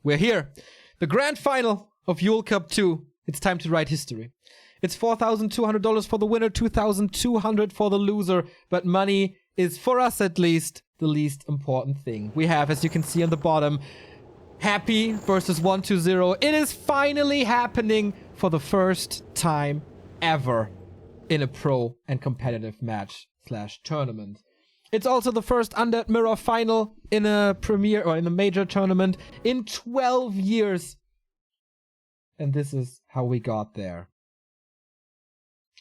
We're here. The grand final of Yule Cup 2. It's time to write history. It's $4,200 for the winner, $2,200 for the loser. But money is, for us at least, the least important thing. We have, as you can see on the bottom, Happy versus 120. It is finally happening for the first time ever in a pro and competitive match / tournament. It's also the first Undead Mirror final in a premier or in a major tournament in 12 years. And this is how we got there.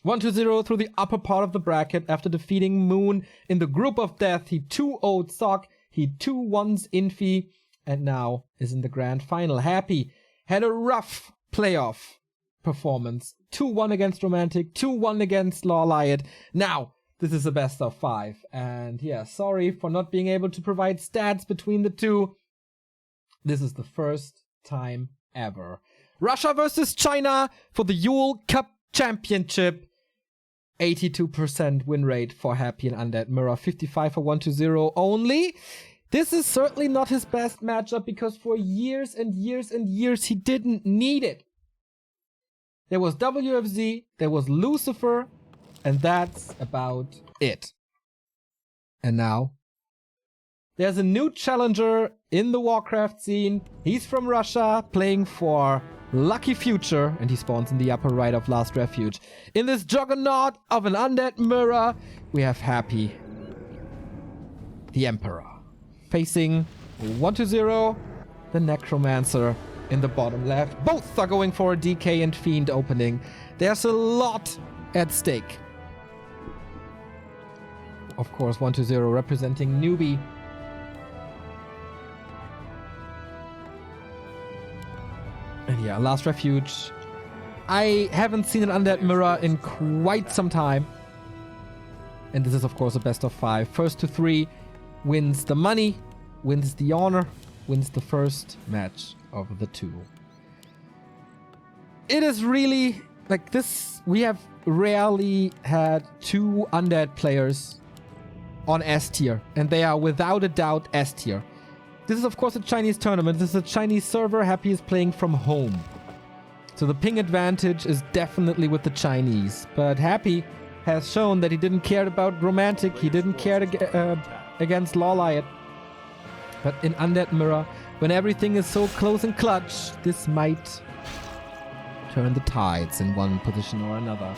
120 through the upper part of the bracket after defeating Moon in the group of death. He 2-0'd Sock, he 2-1's Infi, and now is in the grand final. Happy had a rough playoff performance. 2-1 against Romantic, 2-1 against Law Liot. Now, this is a best of 5. And yeah, sorry for not being able to provide stats between the two. This is the first time ever. Russia versus China for the Yule Cup Championship. 82% win rate for Happy and Undead Mirror. 55 for 120 only. This is certainly not his best matchup because for years and years and years he didn't need it. There was WFZ, there was Lucifer, and that's about it. And now, there's a new challenger in the Warcraft scene. He's from Russia, playing for Lucky Future, and he spawns in the upper right of Last Refuge. In this juggernaut of an Undead Mirror, we have Happy, the Emperor, facing 120, the Necromancer in the bottom left. Both are going for a DK and Fiend opening. There's a lot at stake. Of course, 120 representing newbie. And yeah, Last Refuge. I haven't seen an Undead Mirror in quite some time. And this is, of course, a best of 5. First to 3 wins the money, wins the honor, wins the first match of the 2. It is really, like this, we have rarely had 2 Undead players on S tier. And they are without a doubt S tier. This is, of course, a Chinese tournament. This is a Chinese server. Happy is playing from home. So the ping advantage is definitely with the Chinese. But Happy has shown that he didn't care about Romantic. He didn't care against Law Liot. But in Undead Mirror, when everything is so close and clutch, this might turn the tides in one position or another.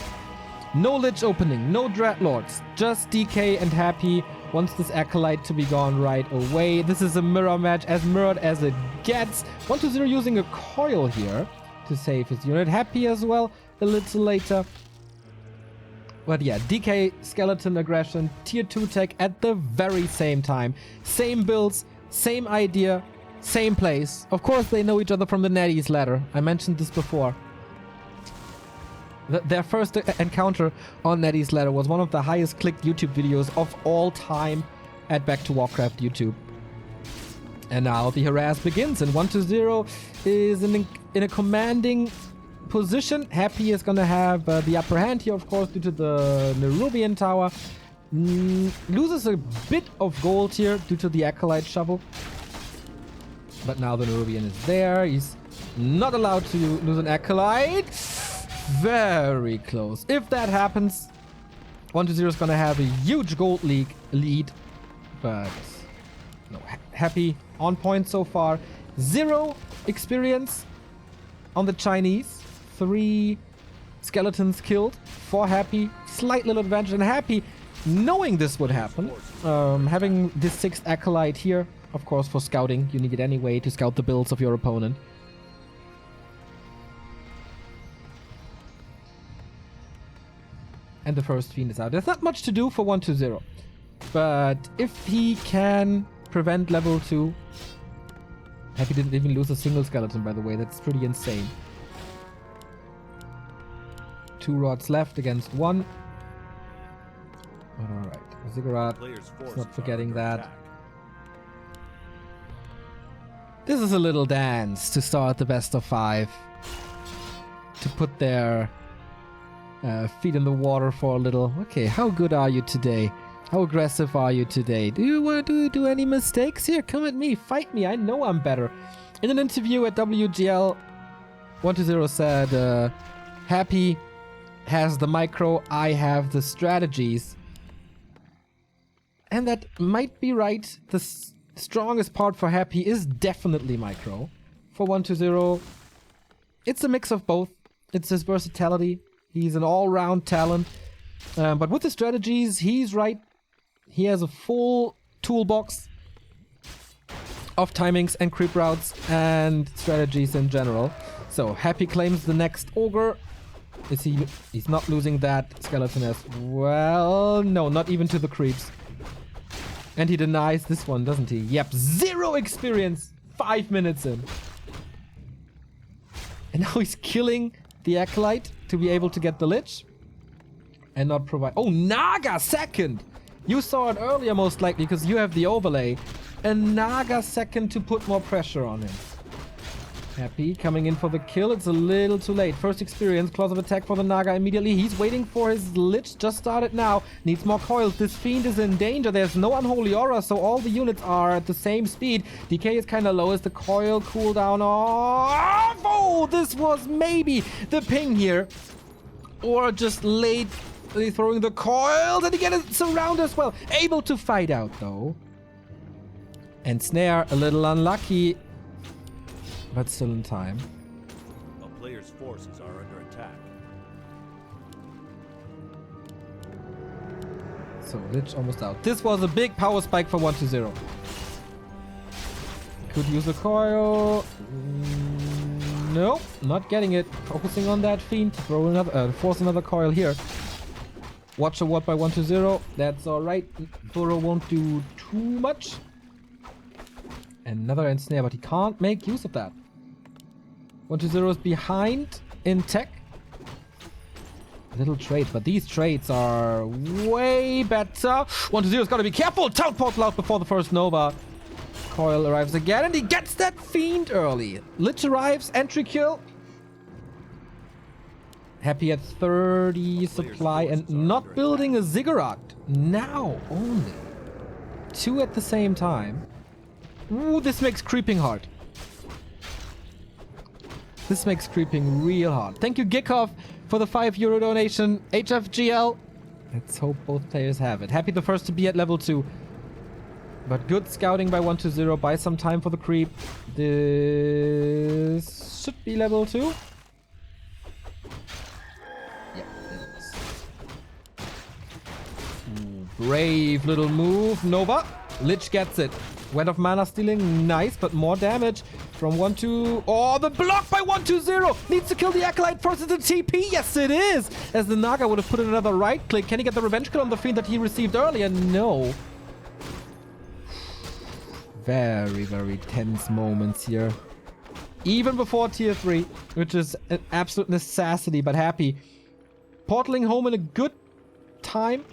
No Lich opening, no Dreadlords, just DK and Happy wants this Acolyte to be gone right away. This is a mirror match, as mirrored as it gets. 120 using a coil here to save his unit. Happy as well a little later. But yeah, DK, Skeleton Aggression, tier 2 tech at the very same time. Same builds, same idea, same place. Of course they know each other from the Netties ladder. I mentioned this before. Their first encounter on Netties ladder was one of the highest clicked YouTube videos of all time at Back to Warcraft YouTube. And now the harass begins, and 120 is in a commanding position. Happy is going to have the upper hand here, of course, due to the Nerubian tower. Loses a bit of gold here due to the Acolyte shovel. But now the Nerubian is there. He's not allowed to lose an Acolyte. Very close. If that happens, 120 is going to have a huge gold lead. But no, Happy on point so far. 0 experience on the Chinese. 3 skeletons killed for Happy. Slight little advantage. And Happy, knowing this would happen, having this 6th Acolyte here, of course, for scouting. You need it anyway to scout the builds of your opponent. And the first Fiend is out. There's not much to do for 120. But if he can prevent level 2... Happy didn't even lose a single skeleton, by the way. That's pretty insane. 2 rods left against 1. Alright. Ziggurat. Not forgetting that. This is a little dance to start the best of 5. To put their... feet in the water for a little. Okay, how good are you today? How aggressive are you today? Do you want to do any mistakes here? Come at me, fight me. I know I'm better. In an interview at WGL, 120 said, Happy has the micro, I have the strategies. And that might be right. The strongest part for Happy is definitely micro. For 120, it's a mix of both. It's his versatility. He's an all-round talent. But with the strategies, he's right. He has a full toolbox of timings and creep routes and strategies in general. So Happy claims the next ogre. He's not losing that skeleton as well. No, not even to the creeps. And he denies this one, doesn't he? Yep, 0 experience 5 minutes in. And now he's killing the Acolyte to be able to get the Lich. And not provide... Oh, Naga second! You saw it earlier most likely because you have the overlay. A Naga second to put more pressure on him. Happy coming in for the kill. It's a little too late. First experience. Claws of attack for the Naga immediately. He's waiting for his Lich. Just started now. Needs more coils. This Fiend is in danger. There's no Unholy Aura, so all the units are at the same speed. Decay is kind of low as the coil cooldown off. Oh, this was maybe the ping here. Or just late throwing the coil. Did he get it surround as well? Able to fight out though. And Snare a little unlucky. But still in time. A player's forces are under attack. So Lich almost out. This was a big power spike for 120. Could use a coil. Nope, not getting it. Focusing on that Fiend. Throw another, force another coil here. Watch a ward by 120. That's alright. Burrow won't do too much. Another ensnare, but he can't make use of that. 120 is behind in tech. A little trade, but these trades are way better. 120's got to be careful. Town portal out before the first Nova. Coil arrives again, and he gets that Fiend early. Lich arrives, entry kill. Happy at 30 supply and not building a ziggurat. Now only. 2 at the same time. Ooh, this makes creeping hard. This makes creeping real hard. Thank you, Gikov, for the €5 donation. HFGL. Let's hope both players have it. Happy the first to be at level 2. But good scouting by 120. Buy some time for the creep. This should be level 2. Yeah, it is. Ooh, brave little move. Nova. Lich gets it. Went of mana stealing, nice, but more damage from 1-2. Oh, the block by 120 needs to kill the Acolyte first. It's a TP. Yes, it is. As the Naga would have put in another right click. Can he get the revenge kill on the Fiend that he received earlier? No. Very, very tense moments here. Even before tier 3, which is an absolute necessity, but Happy. Portaling home in a good time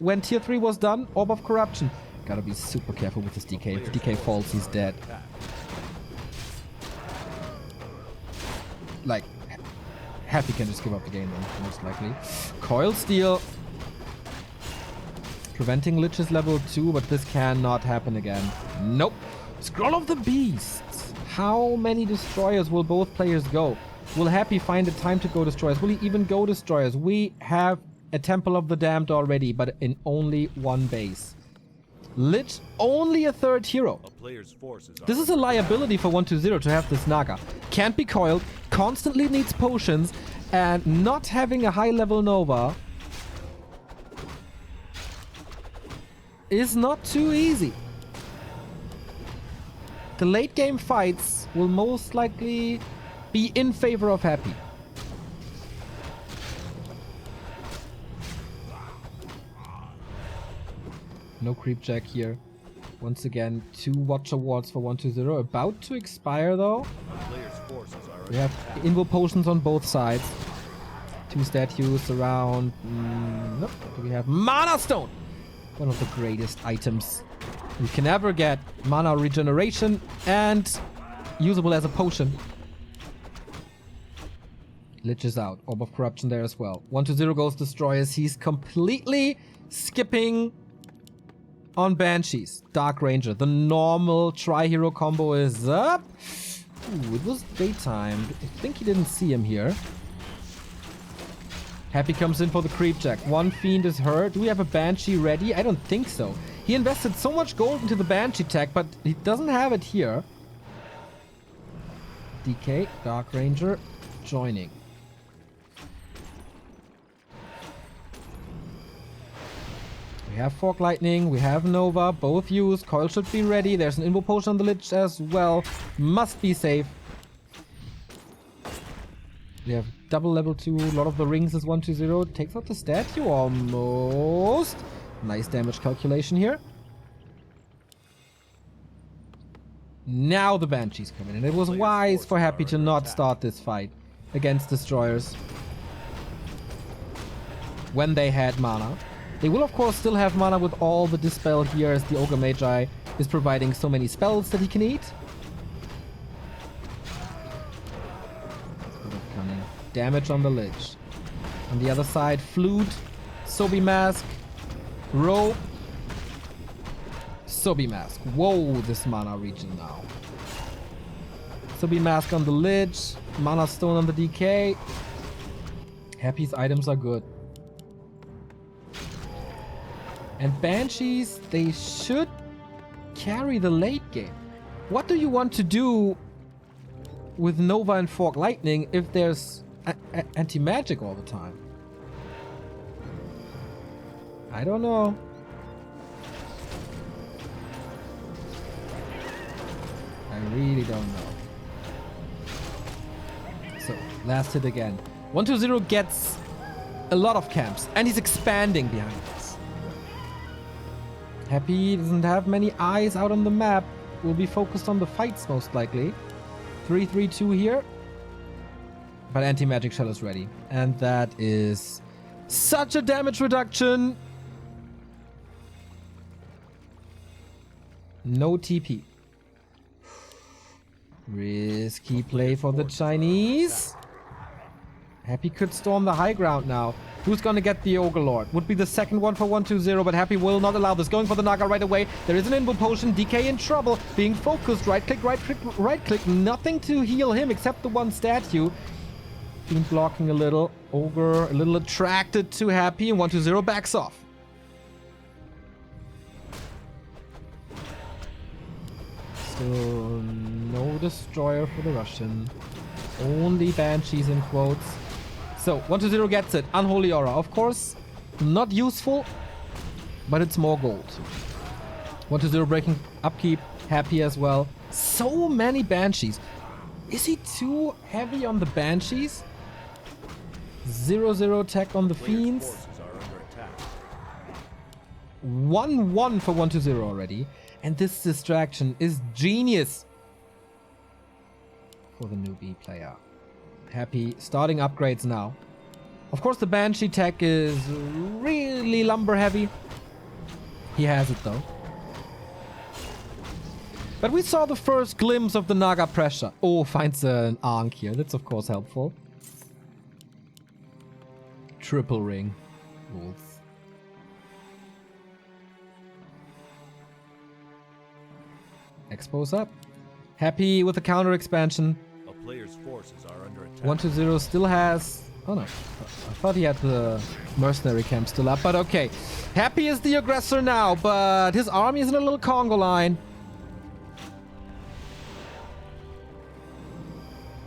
when tier 3 was done. Orb of Corruption. Gotta be super careful with this DK. If the DK falls, he's dead. Like, Happy can just give up the game then, most likely. Coil Steal. Preventing Lich's level 2, but this cannot happen again. Nope. Scroll of the Beast. How many destroyers will both players go? Will Happy find the time to go destroyers? Will he even go destroyers? We have a Temple of the Damned already, but in only one base. Lich, only a third hero. This is a liability for 120 to have this Naga. Can't be coiled, constantly needs potions, and not having a high level Nova is not too easy. The late game fights will most likely be in favor of Happy. No creep jack here. Once again, 2 watch awards for 120. About to expire though. We have invo potions on both sides. 2 statues around. Nope. We have Mana Stone. One of the greatest items you can ever get. Mana regeneration and usable as a potion. Lich is out. Orb of Corruption there as well. 120 goes destroyers. He's completely skipping on Banshees. Dark Ranger. The normal tri-hero combo is up. Ooh, it was daytime. I think he didn't see him here. Happy comes in for the creep check. One Fiend is hurt. Do we have a Banshee ready? I don't think so. He invested so much gold into the Banshee tech, but he doesn't have it here. DK, Dark Ranger, joining. We have Fork Lightning, we have Nova, both used. Coil should be ready. There's an Invo Potion on the Lich as well. Must be safe. We have double level 2. Lord of the Rings is 1-2-0. Takes out the statue almost. Nice damage calculation here. Now the Banshees come in. And it was wise for Happy to not start this fight against Destroyers when they had mana. They will of course still have mana with all the Dispel here, as the Ogre Magi is providing so many spells that he can eat. Damage on the Lich. On the other side, Flute, Sobi Mask, Rope, Sobi Mask. Whoa, this mana region now. Sobi Mask on the Lich, Mana Stone on the DK. Happy's items are good. And Banshees, they should carry the late game. What do you want to do with Nova and Fork Lightning if there's anti-magic all the time? I don't know. I really don't know. So, last hit again. 1-2-0 gets a lot of camps, and he's expanding behind us. Happy doesn't have many eyes out on the map. Will be focused on the fights most likely. 3-3-2 here. But anti-magic shell is ready. And that is such a damage reduction. No TP. Risky play for the Chinese. Happy could storm the high ground now. Who's gonna get the Ogre Lord? Would be the second one for 1-2-0, but Happy will not allow this. Going for the Naga right away. There is an Invo Potion. DK in trouble. Being focused. Right click, right click, right click. Nothing to heal him except the one statue. Fiend blocking a little. Ogre a little attracted to Happy, and 1-2-0 backs off. Still no Destroyer for the Russian. Only Banshees in quotes. So, 1-2-0 gets it. Unholy Aura. Of course, not useful, but it's more gold. 1-2-0 breaking upkeep. Happy as well. So many Banshees. Is he too heavy on the Banshees? 0-0 attack on the Fiends. 1-1 for 1-2-0 already. And this distraction is genius for the newbie player. Happy starting upgrades now. Of course, the Banshee tech is really lumber heavy. He has it though. But we saw the first glimpse of the Naga pressure. Oh, finds an Ankh here. That's of course helpful. Triple ring. Rules. Expos up. Happy with the counter expansion. A player's forces are under attack. 1-2-0 still has... Oh no. I thought he had the mercenary camp still up, but okay. Happy is the aggressor now, but his army is in a little Congo line.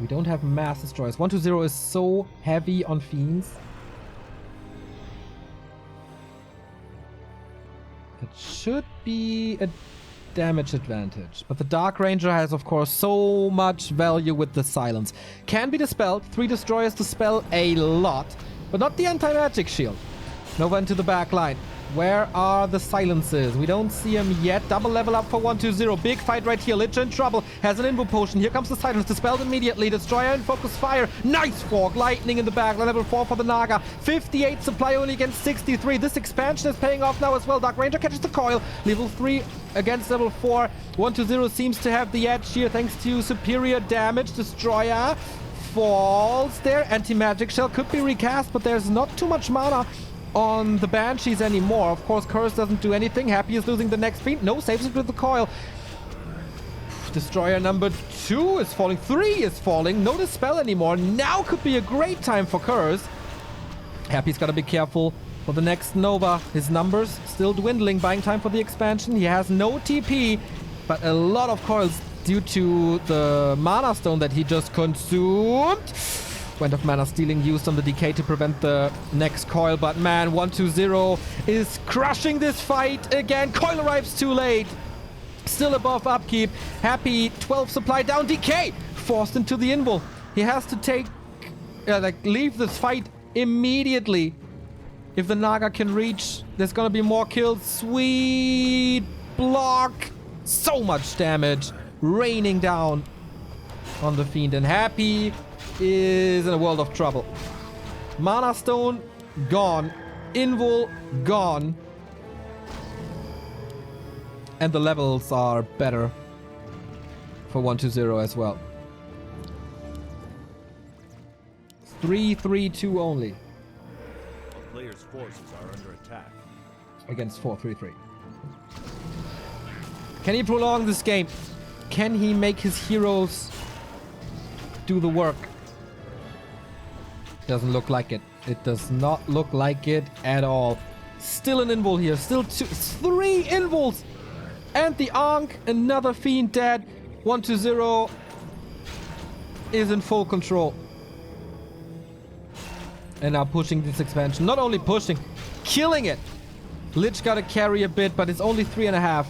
We don't have mass destroyers. 1-2-0 is so heavy on Fiends. It should be a damage advantage. But the Dark Ranger has, of course, so much value with the silence. Can be dispelled. 3 destroyers dispel a lot, but not the anti-magic shield. Nova into the back line. Where are the silences? We don't see him yet. Double level up for 1-2-0. Big fight right here. Lich in trouble. Has an Invo Potion. Here comes the silence. Dispelled immediately. Destroyer and focus fire. Nice Fork. Lightning in the back. Level 4 for the Naga. 58 supply only against 63. This expansion is paying off now as well. Dark Ranger catches the coil. Level 3 against level 4. 1-2-0 seems to have the edge here thanks to superior damage. Destroyer falls there. Anti-magic shell could be recast, but there's not too much mana on the Banshees anymore. Of course, Curse doesn't do anything. Happy is losing the next Fiend. No, saves it with the coil. Destroyer number 2 is falling. 3 is falling. No Dispel anymore. Now could be a great time for Curse. Happy's got to be careful for the next Nova. His numbers still dwindling. Buying time for the expansion. He has no TP, but a lot of coils due to the Mana Stone that he just consumed. Went of Mana Stealing used on the DK to prevent the next coil, but man, 120 is crushing this fight again. Coil arrives too late. Still above upkeep. Happy 12 supply down. DK forced into the invul. He has to leave this fight immediately. If the Naga can reach, there's gonna be more kills. Sweet block. So much damage raining down on the Fiend, and Happy is in a world of trouble. Mana Stone gone. Invul gone. And the levels are better for 120 as well. 3-3-2 only. A player's forces are under attack. Against 4-3-3. Can he prolong this game? Can he make his heroes do the work? Doesn't look like it. It does not look like it at all. Still an invul here. Still 3 invuls. And the Ankh, another Fiend dead. 120 is in full control. And now pushing this expansion. Not only pushing, killing it. Lich gotta carry a bit, but it's only 3.5.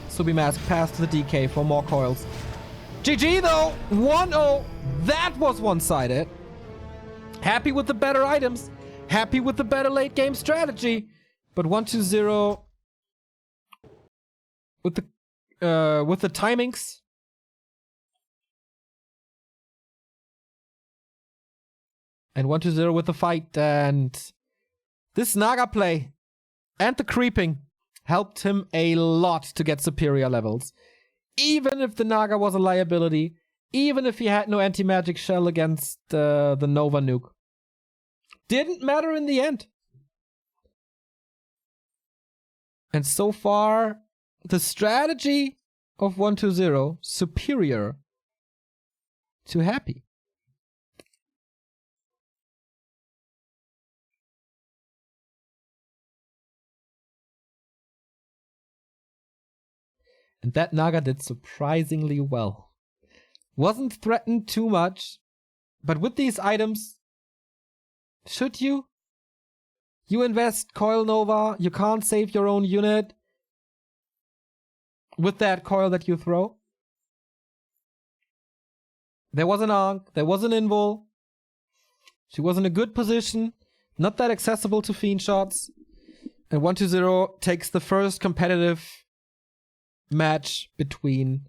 Subimask passed the DK for more coils. GG though! 1-0. That was one-sided. Happy with the better items. Happy with the better late game strategy. But 120 with the timings. And 120 with the fight, and this Naga play and the creeping helped him a lot to get superior levels. Even if the Naga was a liability, even if he had no anti-magic shell against the Nova nuke. Didn't matter in the end. And so far, the strategy of 120 superior to Happy. And that Naga did surprisingly well. Wasn't threatened too much, but with these items, should you? You invest Coil Nova, you can't save your own unit with that coil that you throw. There was an Ankh, there was an Invul. She was in a good position, not that accessible to Fiend shots. And 120 takes the first competitive match between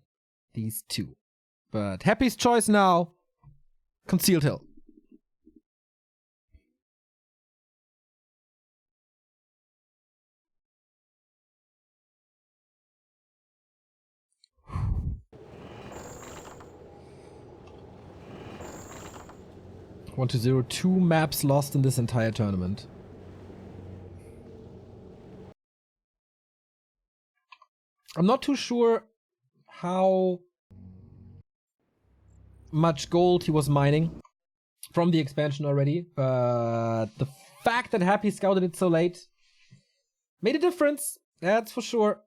these two. But Happy's choice now, Concealed Hill. One to 0, 2 maps lost in this entire tournament. I'm not too sure how much gold he was mining from the expansion already, but the fact that Happy scouted it so late made a difference, that's for sure.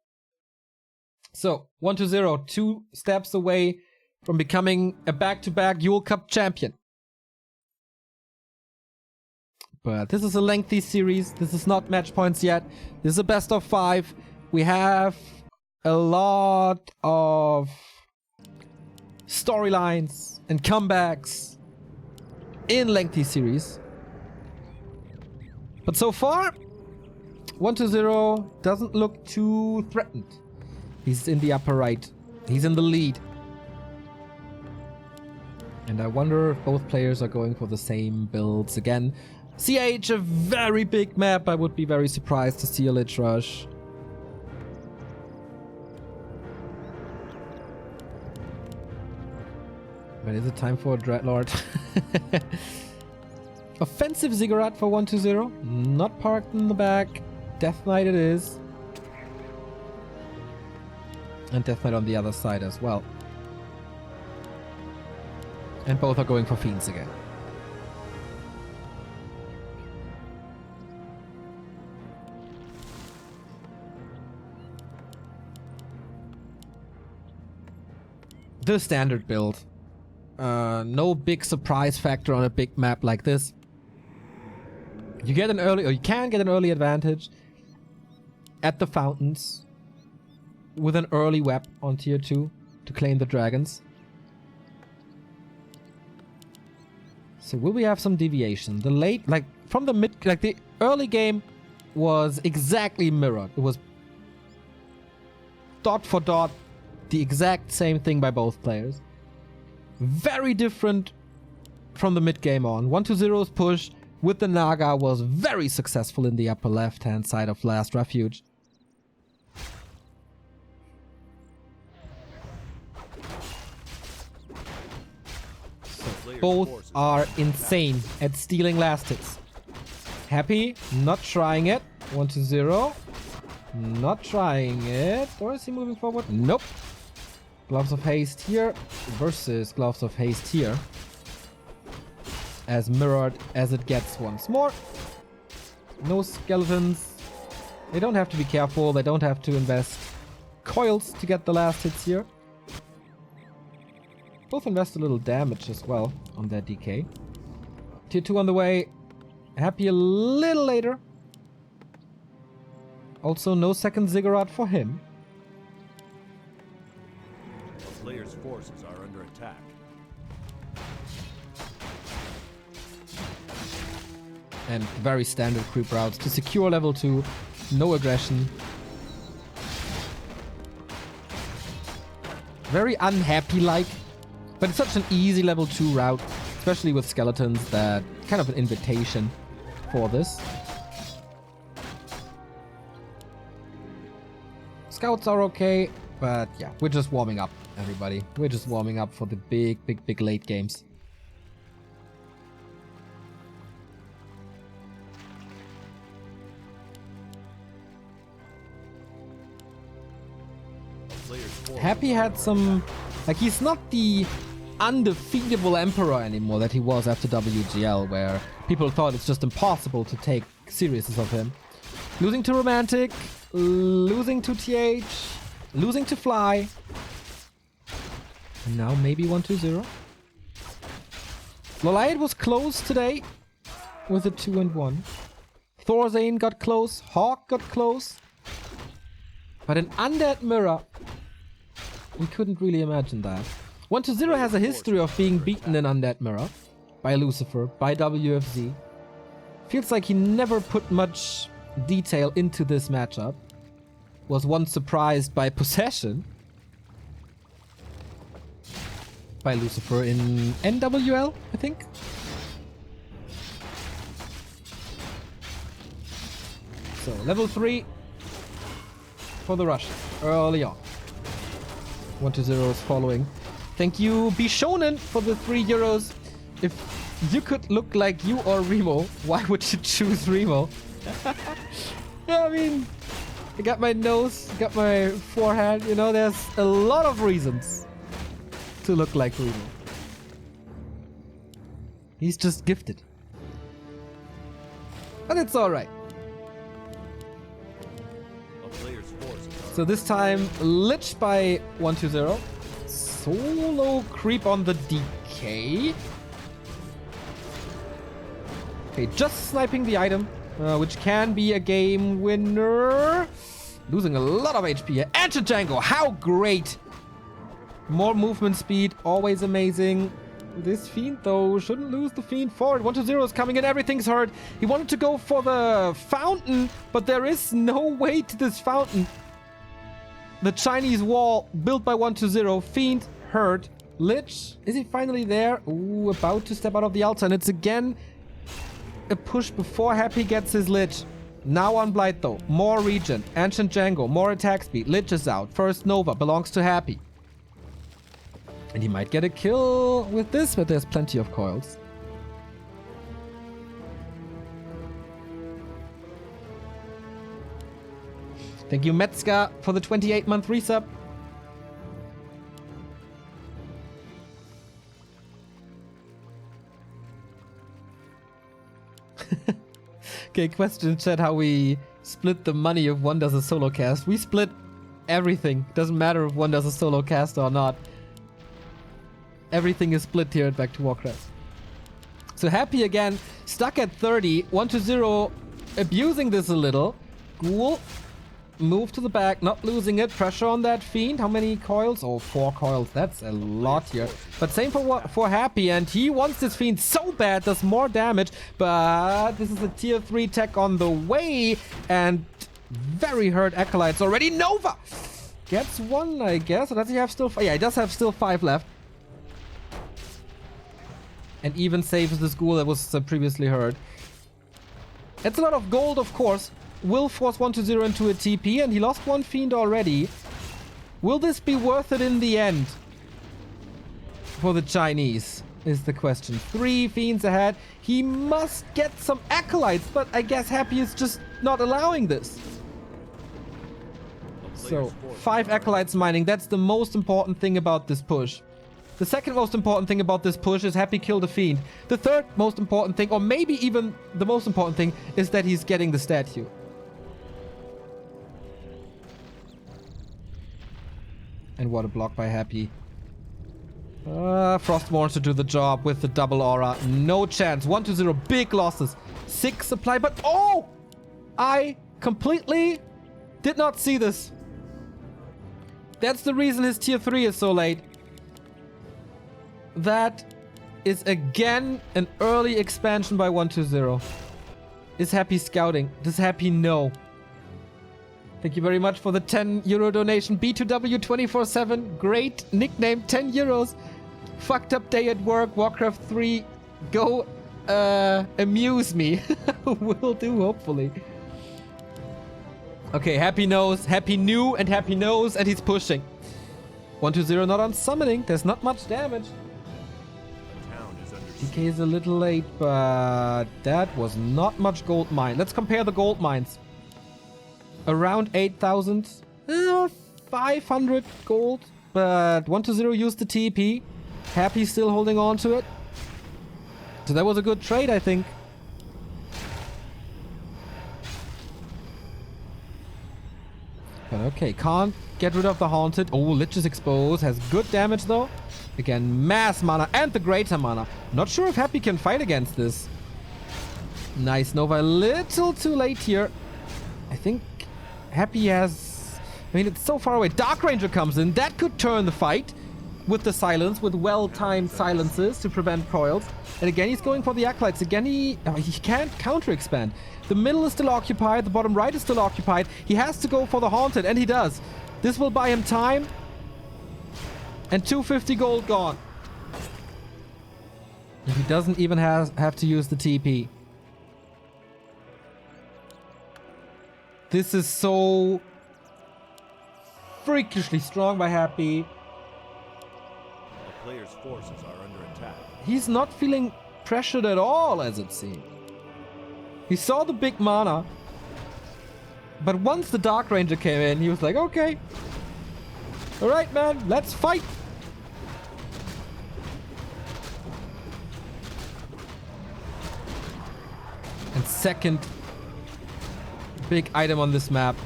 So, 1 to 0, 2 steps away from becoming a back-to-back Yule Cup champion. But this is a lengthy series. This is not match points yet. This is a best of 5. We have a lot of storylines and comebacks in lengthy series. But so far, 1 to 0 doesn't look too threatened. He's in the upper right. He's in the lead. And I wonder if both players are going for the same builds again. CH, a very big map. I would be very surprised to see a Lich Rush. But is it time for a Dreadlord? Offensive Ziggurat for 120. Not parked in the back. Death Knight it is. And Death Knight on the other side as well. And both are going for Fiends again. The standard build. No big surprise factor on a big map like this. You get an early, or you can get an early advantage at the fountains with an early web on tier 2 to claim the dragons. So will we have some deviation? The late, like from the mid, like the early game was exactly mirrored. It was dot for dot the exact same thing by both players. Very different from the mid game on. 120's push with the Naga was very successful in the upper left hand side of last Refuge. Both are insane at stealing last hits. Happy, not trying it. 120, not trying it. Or is he moving forward? Nope. Gloves of Haste here versus Gloves of Haste here. As mirrored as it gets once more. No skeletons. They don't have to be careful. They don't have to invest coils to get the last hits here. Both invest a little damage as well on their DK. Tier 2 on the way. Happy a little later. Also no second Ziggurat for him. The player's forces are under attack. And very standard creep routes to secure level 2. No aggression. Very unhappy like. But it's such an easy level 2 route, especially with skeletons, that kind of an invitation for this. Scouts are okay, but yeah, we're just warming up, everybody. We're just warming up for the big late games. Happy had some... Like, he's not the undefeatable Emperor anymore that he was after WGL, where people thought it's just impossible to take seriousness of him. Losing to Romantic, losing to TH, losing to Fly. And now maybe 120. Lolite was close today with a 2 and 1. Thorzane got close, Hawk got close. But an undead mirror... We couldn't really imagine that. 120 has a history of being beaten in Undead Mirror by Lucifer, by WFZ. Feels like he never put much detail into this matchup. Was once surprised by Possession by Lucifer in NWL, I think. So, level 3 for the Russians early on. 120 is following. Thank you, Bishonen, for the €3. If you could look like you or Remo, why would you choose Remo? Yeah, I mean, I got my nose, got my forehead, you know, there's a lot of reasons to look like Remo. He's just gifted. But it's alright. So this time, Lich by 120. Solo creep on the DK. Okay, just sniping the item, which can be a game winner. Losing a lot of HP here. Enter Django, how great! More movement speed, always amazing. This Fiend, though, shouldn't lose the Fiend forward. 120 is coming in, everything's hurt. He wanted to go for the fountain, but there is no way to this fountain. The Chinese wall built by 120. Fiend hurt. Lich, is he finally there? Ooh, about to step out of the altar. And it's again a push before Happy gets his Lich. Now on Blight though. More regen. Ancient Django. More attack speed. Lich is out. First Nova belongs to Happy. And he might get a kill with this, but there's plenty of coils. Thank you, Metzger, for the 28-month resub. Okay, question in chat how we split the money if one does a solo cast. We split everything. Doesn't matter if one does a solo cast or not. Everything is split here at Back to Warcraft. So Happy again, stuck at 30. 1-0, abusing this a little. Ghoul, move to the back, not losing it. Pressure on that Fiend. How many coils? Oh, 4 coils. That's a lot here. But same for Happy, and he wants this Fiend so bad, does more damage. But this is a tier 3 tech on the way, and very hurt Acolytes already. Nova gets 1, I guess. Or does he have still? Yeah, he does have still 5 left. And even saves the Ghoul that was previously hurt. It's a lot of gold, of course. Will force 1-0 into a TP, and he lost 1 Fiend already. Will this be worth it in the end? For the Chinese, is the question. 3 Fiends ahead. He must get some Acolytes, but I guess Happy is just not allowing this. So, 5 Acolytes mining. That's the most important thing about this push. The second most important thing about this push is Happy killed a Fiend. The third most important thing, or maybe even the most important thing, is that he's getting the statue. And what a block by Happy. Frost wants to do the job with the double aura. No chance. 1-0, big losses. 6 supply, but oh! I completely did not see this. That's the reason his tier 3 is so late. That is again an early expansion by 1-0. Is Happy scouting? Does Happy know? Thank you very much for the 10 euro donation. B2W247. Great nickname. 10 euros. Fucked up day at work. Warcraft 3. Go amuse me. Will do, hopefully. Okay, Happy knows. Happy knew and Happy knows, and he's pushing. 1-0 not on summoning. There's not much damage. DK is a little late, but that was not much gold mine. Let's compare the gold mines. Around 8,000. 500 gold. But 1-0 used the TP. Happy still holding on to it. So that was a good trade, I think. But okay, can't get rid of the Haunted. Oh, Lich is exposed. Has good damage though. Again, mass mana and the greater mana. Not sure if Happy can fight against this. Nice Nova. A little too late here. I think Happy has... I mean, it's so far away. Dark Ranger comes in. That could turn the fight with the silence, with well-timed silences to prevent coils. And again, he's going for the Acolytes. Again, he can't counter-expand. The middle is still occupied. The bottom right is still occupied. He has to go for the Haunted, and he does. This will buy him time. And 250 gold gone. And he doesn't even have to use the TP. This is so freakishly strong by Happy. The player's forces are under attack. He's not feeling pressured at all, as it seems. He saw the big mana. But once the Dark Ranger came in, he was like, okay. Alright, man, let's fight. And second big item on this map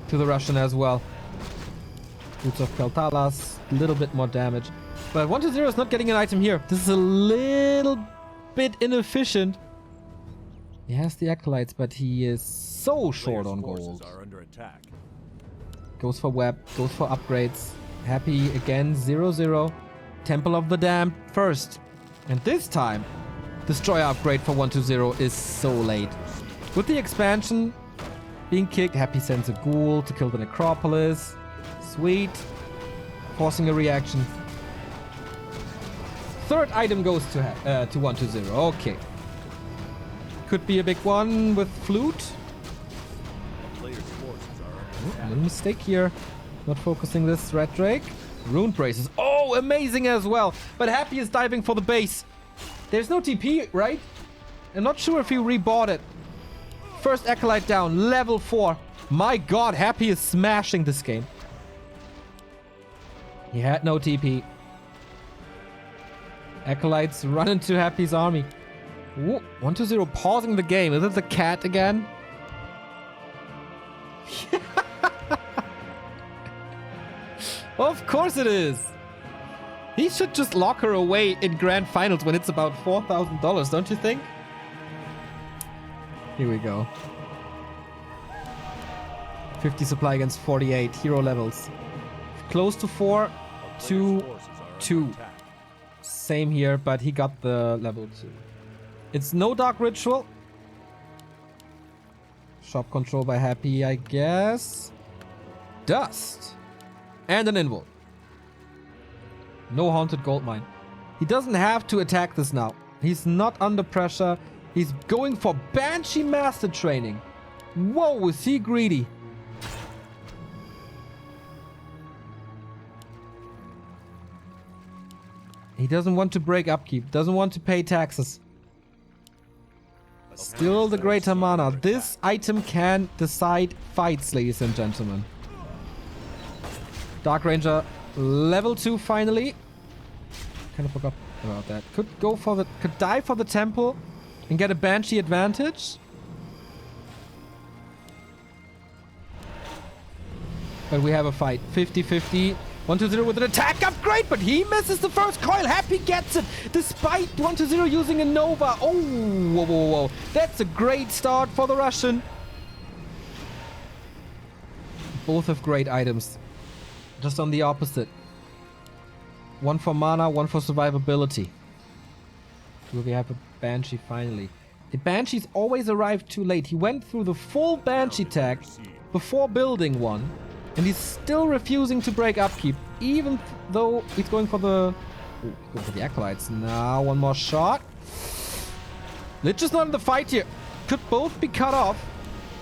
to the Russian as well. Boots of Kaltalas, a little bit more damage. But 1-0 is not getting an item here. This is a little bit inefficient. He has the Acolytes, but he is so short on gold. Are under attack. Goes for web, goes for upgrades. Happy again, 0-0. Temple of the Damned first. And this time, Destroyer upgrade for 1-0 is so late. With the expansion being kicked, Happy sends a Ghoul to kill the Necropolis. Sweet. Forcing a reaction. Third item goes to 1-0. Okay. Could be a big one with Flute. A little mistake here. Not focusing this Red Drake. Rune Braces. Oh, amazing as well. But Happy is diving for the base. There's no TP, right? I'm not sure if he rebought it. First Acolyte down. Level 4. My god, Happy is smashing this game. He had no TP. Acolytes run into Happy's army. Ooh, 1-2-0 pausing the game. Is it the cat again? Of course it is. He should just lock her away in grand finals when it's about $4,000, don't you think? Here we go. 50 supply against 48. Hero levels. Close to 4 to 2. Same here, but he got the level 2. It's no Dark Ritual. Shop control by Happy, I guess. Dust. And an invul. No Haunted Goldmine. He doesn't have to attack this now. He's not under pressure. He's going for Banshee Master Training. Whoa, is he greedy? He doesn't want to break upkeep. Doesn't want to pay taxes. Still the Greater Mana. This item can decide fights, ladies and gentlemen. Dark Ranger level 2 finally. Kind of forgot about that. Could die for the temple and get a Banshee advantage. But we have a fight. 50-50. 1-2-0 with an attack upgrade, but he misses the first coil. Happy gets it, despite 1-2-0 using a Nova. Oh, whoa, whoa, whoa. That's a great start for the Russian. Both have great items. Just on the opposite. One for mana, one for survivability. Here we have a Banshee finally. The Banshees always arrive too late. He went through the full Banshee tag before building one. And he's still refusing to break upkeep, even though he's going for the... Ooh, going for the Acolytes. Now, one more shot. Lich is not in the fight here. Could both be cut off.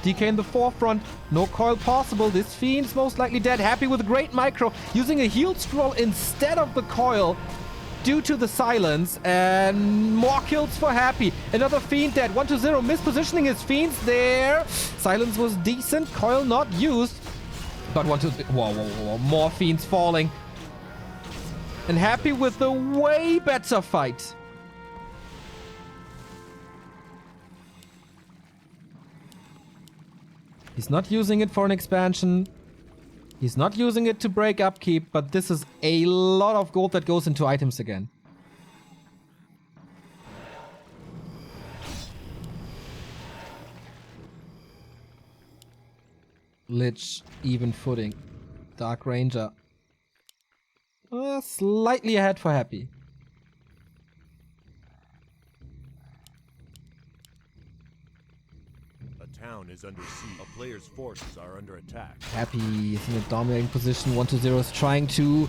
DK in the forefront. No coil possible. This Fiend's most likely dead. Happy with a great micro. Using a heal scroll instead of the coil due to the silence. And more kills for Happy. Another Fiend dead. 1-0. Mispositioning his Fiends there. Silence was decent. Coil not used. But 1-2. Whoa, whoa, whoa. More Fiends falling. And Happy with the way better fight. He's not using it for an expansion. He's not using it to break upkeep, but this is a lot of gold that goes into items again. Lich, even footing. Dark Ranger. Slightly ahead for Happy. A town is under siege. A player's forces are under attack. Happy is in a dominating position. 1-0 is trying to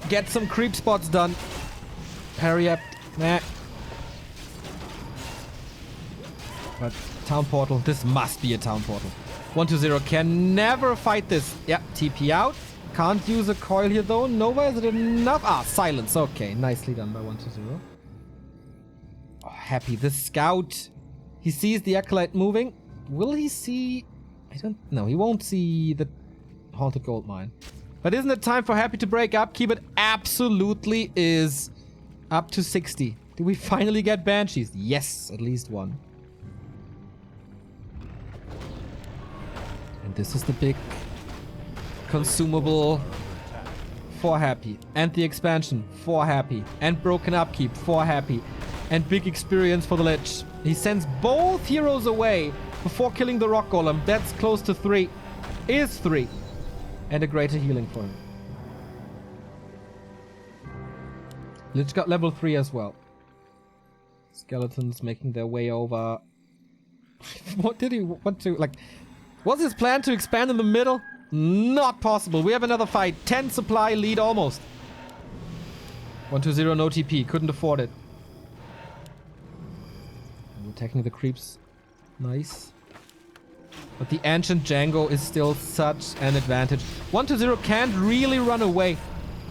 get some creep spots done. Parry up. Nah. But town portal. This must be a town portal. 1-0 can never fight this. Yeah, TP out. Can't use a coil here though. Nova, is it enough? Ah, silence. Okay, nicely done by 1-0. Oh, Happy. The scout. He sees the Acolyte moving. Will he see... I don't know. He won't see the Haunted Goldmine. But isn't it time for Happy to break upkeep? It absolutely is. Up to 60. Do we finally get Banshees? Yes, at least one. And this is the big consumable for Happy. And the expansion for Happy. And broken upkeep for Happy. And big experience for the Lich. He sends both heroes away before killing the Rock Golem. That's close to 3. Is 3. And a greater healing for him. Lich got level 3 as well. Skeletons making their way over. What did he want to... Like, was his plan to expand in the middle? Not possible. We have another fight. 10 supply lead almost. 1-0 no TP. Couldn't afford it. And attacking the creeps. Nice. But the Ancient Django is still such an advantage. 1-0 can't really run away.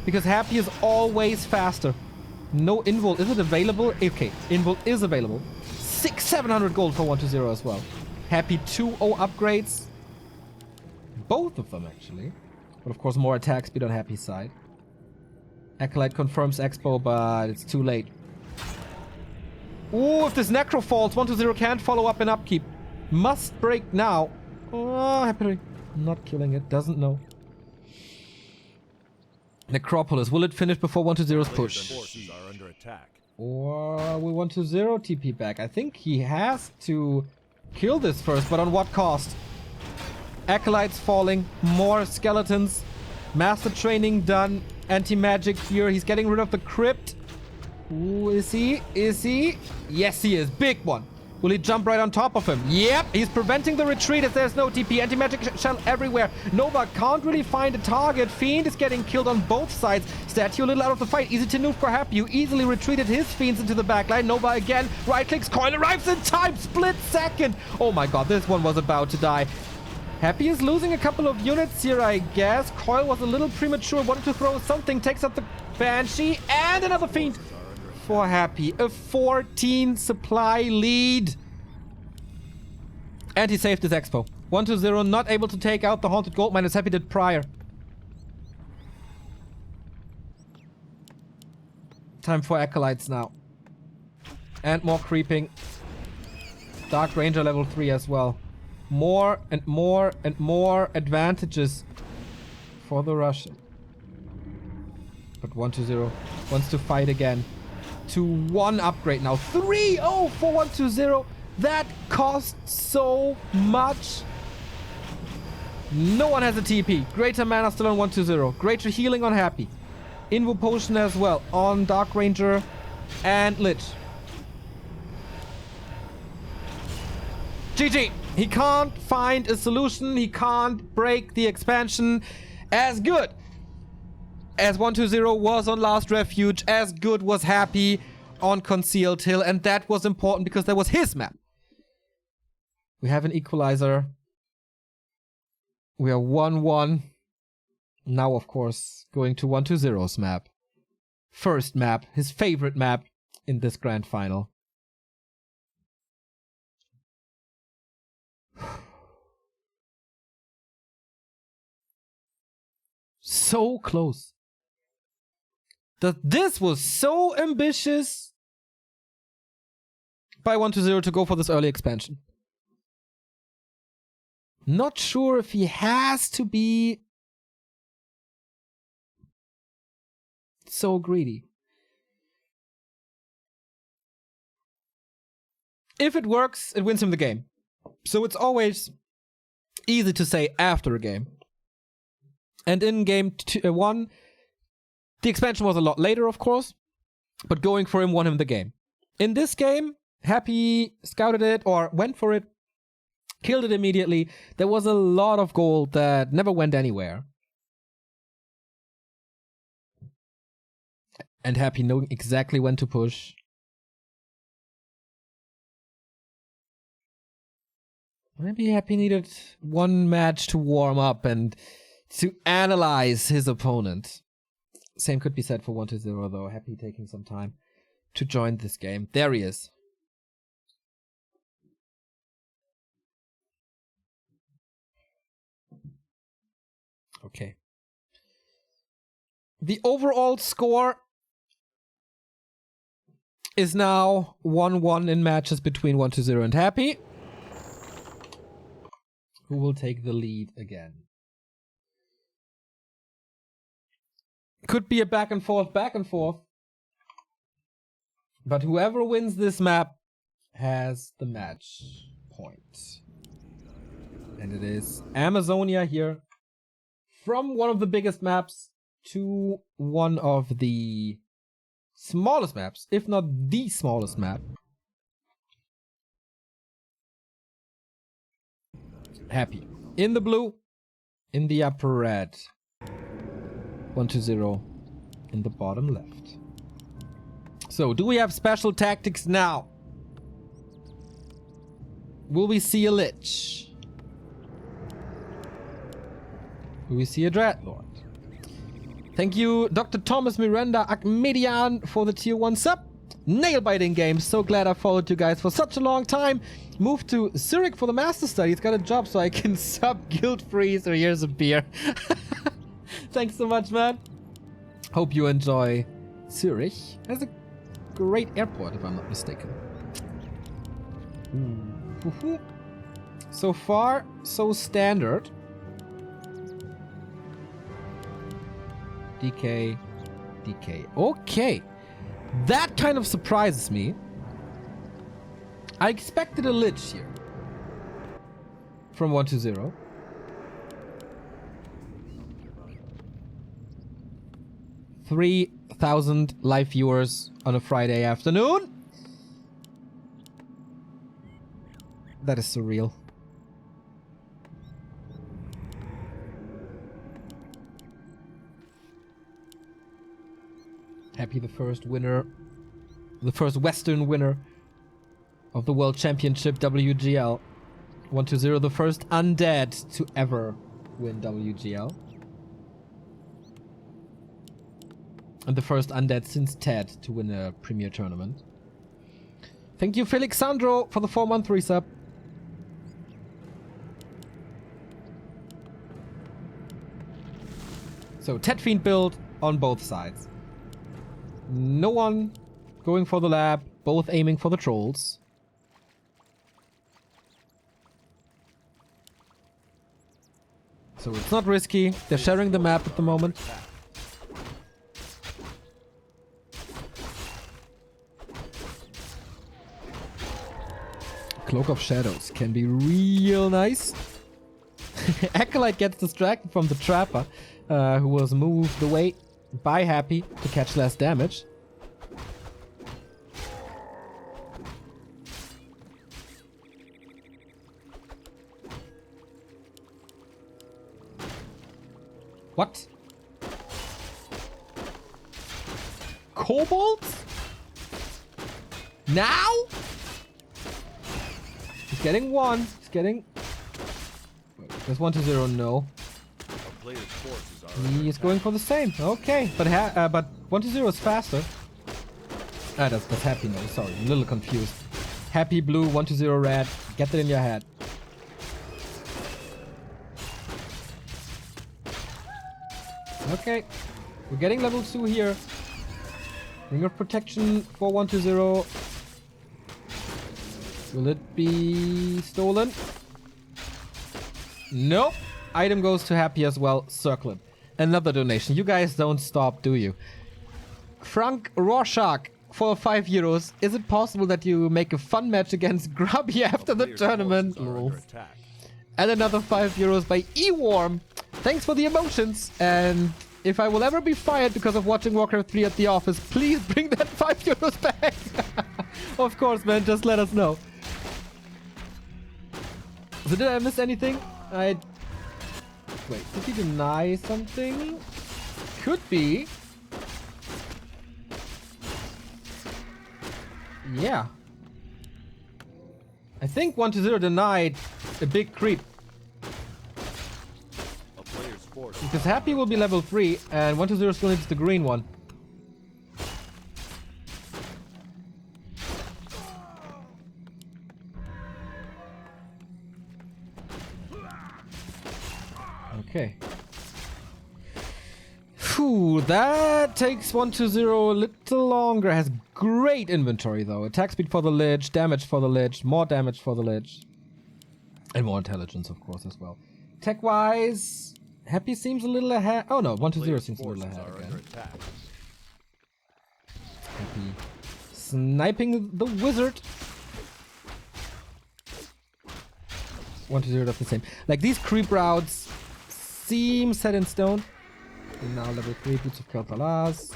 Because Happy is always faster. No invul. Is it available? Okay, invul is available. 700 gold for 1-0 as well. Happy 2-0 upgrades. both of them, actually. But of course, more attack speed on Happy's side. Acolyte confirms Expo, but it's too late. Ooh, if this Necro falls, 1-0 can't follow up in upkeep. Must break now. Oh, Happy not killing it. Doesn't know. Necropolis. Will it finish before 1-0's push? Forces are under attack. Or will 1-0 TP back? I think he has to kill this first, but on what cost? Acolytes falling. More skeletons. Master training done. Anti-magic here. He's getting rid of the crypt. Ooh, is he? Is he? Yes, he is. Big one. Will he jump right on top of him? Yep, he's preventing the retreat as there's no TP. Anti-magic shell everywhere. Nova can't really find a target. Fiend is getting killed on both sides. Statue a little out of the fight. Easy to nuke for Happy. You easily retreated his Fiends into the backline. Nova again. Right clicks. Coil arrives in time. Split second. Oh my god, this one was about to die. Happy is losing a couple of units here, I guess. Coil was a little premature. Wanted to throw something. Takes out the Banshee. And another Fiend for Happy. A 14 supply lead. And he saved his Expo. 1-0, not able to take out the Haunted Goldmine as Happy did prior. Time for Acolytes now. And more creeping. Dark Ranger level 3 as well. More and more and more advantages for the Russian. But 1-0 wants to fight again. 2-1 upgrade now. 3-0 for 1-0. That costs so much. No one has a TP. Greater mana still on 1-0. Greater healing on Happy. Invo potion as well on Dark Ranger and Lich. GG. He can't find a solution. He can't break the expansion. As good as 1-0 was on Last Refuge, as good was Happy on Concealed Hill, and that was important because that was his map. We have an equalizer. We are 1-1. Now, of course, going to 1-0's map. First map, his favorite map in this grand final. So close. This was so ambitious by 1-0 to go for this early expansion. Not sure if he has to be so greedy. If it works, it wins him the game. So it's always easy to say after a game. And in game 1, the expansion was a lot later, of course, but going for him won him the game. In this game, Happy scouted it or went for it, killed it immediately. There was a lot of gold that never went anywhere. And Happy knowing exactly when to push. Maybe Happy needed one match to warm up and to analyze his opponent. Same could be said for 1-0 though. Happy taking some time to join this game. There he is. Okay. The overall score is now 1-1 in matches between 1-0 and Happy. Who will take the lead again? Could be a back and forth. But whoever wins this map has the match point. And it is Amazonia here. From one of the biggest maps to one of the smallest maps, if not the smallest map. Happy. In the blue, in the upper red. 1-0 in the bottom left. So, do we have special tactics now? Will we see a Lich? Will we see a Dreadlord? Thank you, Dr. Thomas Miranda Akmedian, for the tier 1 sub. Nail-biting game. So glad I followed you guys for such a long time. Moved to Zurich for the master studies. Got a job so I can sub guilt-free. So here's a beer. Thanks so much, man. Hope you enjoy Zurich. Has a great airport, if I'm not mistaken. So far, so standard. DK. Okay. That kind of surprises me. I expected a Lich here. From 1-0. $3,000 live viewers on a Friday afternoon. That is surreal. Happy the first winner, the first Western winner of the World Championship WGL. 1-0, the first undead to ever win WGL. And the first undead since Ted to win a premier tournament. Thank you, Felixandro, for the 4-month resub. So, Ted Fiend build on both sides. No one going for the lab, both aiming for the trolls. So it's not risky. They're sharing the map at the moment. Cloak of Shadows can be real nice. Acolyte gets distracted from the Trapper, who was moved away by Happy to catch less damage. What? Kobolds? Now? He's getting one. He's getting... Wait, there's 1-0, no. He is going for the same. Okay, but 1-0 is faster. Ah, that's Happy now. Sorry, I'm a little confused. Happy blue, 1-0 red. Get that in your head. Okay, we're getting level 2 here. Ring of Protection for 1-0. Will it be stolen? Nope. Item goes to Happy as well. Circle it. Another donation. You guys don't stop, do you? Frank Rorschach for €5. Is it possible that you make a fun match against Grubby after the tournament? And another €5 by Eworm. Thanks for the emotions. And if I will ever be fired because of watching Warcraft 3 at the office, please bring that €5 back. Of course, man. Just let us know. So did I miss anything? Wait, did he deny something? Could be. Yeah. I think 1-0 denied a big creep. Because Happy will be level 3 and 1-0 still needs the green one. Okay. Phew, that takes 1-0 a little longer. Has great inventory though. Attack speed for the Lich, damage for the Lich, more damage for the Lich. And more intelligence, of course, as well. Tech-wise, Happy seems a little ahead. Oh no, 1-0 seems a little ahead again. Happy sniping the wizard. 1-0 does the same. Like, these creep routes seem set in stone. And now level 3 Boots of Kel'Thalas.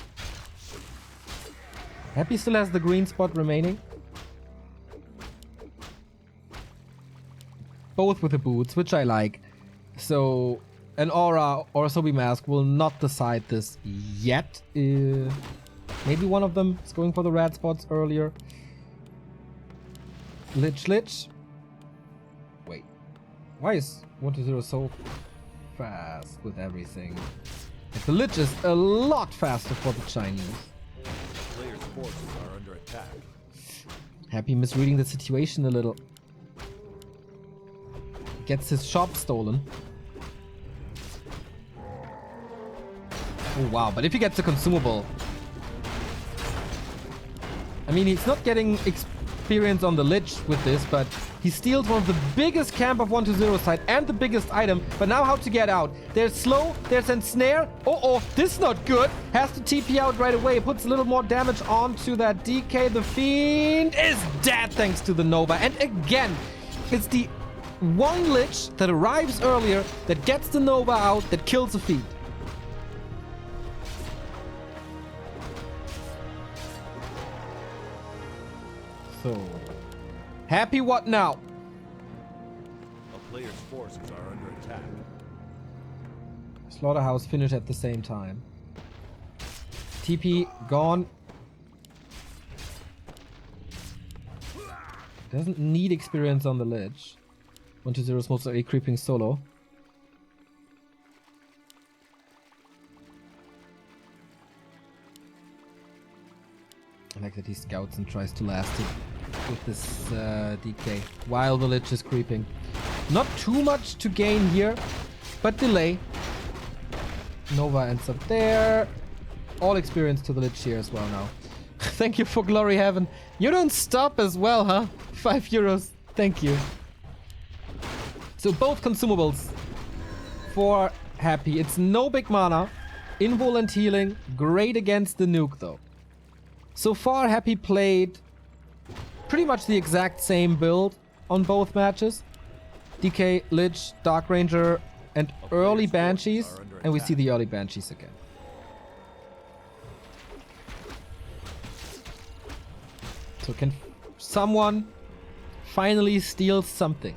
Happy still has the green spot remaining. Both with the boots, which I like. So an Aura or a Sobi Mask will not decide this yet. Maybe one of them is going for the red spots earlier. Lich. Wait. Why is 1-0 so fast with everything? The Lich is a lot faster for the Chinese. forces are under attack. Happy misreading the situation a little. Gets his shop stolen. Oh wow, but if he gets a consumable... I mean, he's not getting experience on the Lich with this, but he steals one of the biggest camp of 1-0 side and the biggest item. But now how to get out? There's slow, there's ensnare. Oh, this is not good. Has to TP out right away. Puts a little more damage onto that DK. The Fiend is dead thanks to the Nova. And again, it's the one Lich that arrives earlier that gets the Nova out that kills the Fiend. So, Happy what now? A player's forces are under attack. Slaughterhouse finished at the same time. TP gone. Doesn't need experience on the Lich. 1-0 is most likely creeping solo. I like that he scouts and tries to last it with this DK while the Lich is creeping. Not too much to gain here, but delay. Nova ends up there. All experience to the Lich here as well now. Thank you for Glory Heaven. You don't stop as well, huh? 5 euros. Thank you. So both consumables for Happy. It's no big mana. Involent healing. Great against the nuke though. So far Happy played pretty much the exact same build on both matches. DK, Lich, Dark Ranger, and early Banshees. And we see the early Banshees again. So can someone finally steal something?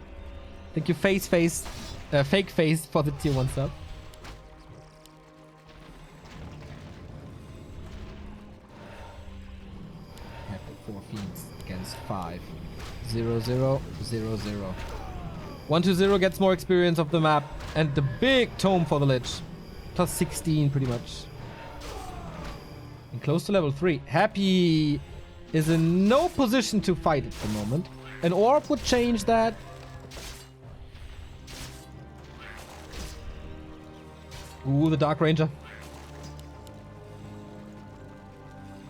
Thank you, Fake Face, for the tier 1 sub. Have 4 fiends against 5. 0, 0, 0, 0. 1-0 gets more experience of the map, and the big tome for the Lich. Plus 16, pretty much. And close to level 3. Happy is in no position to fight at the moment. An orb would change that. Ooh, the Dark Ranger.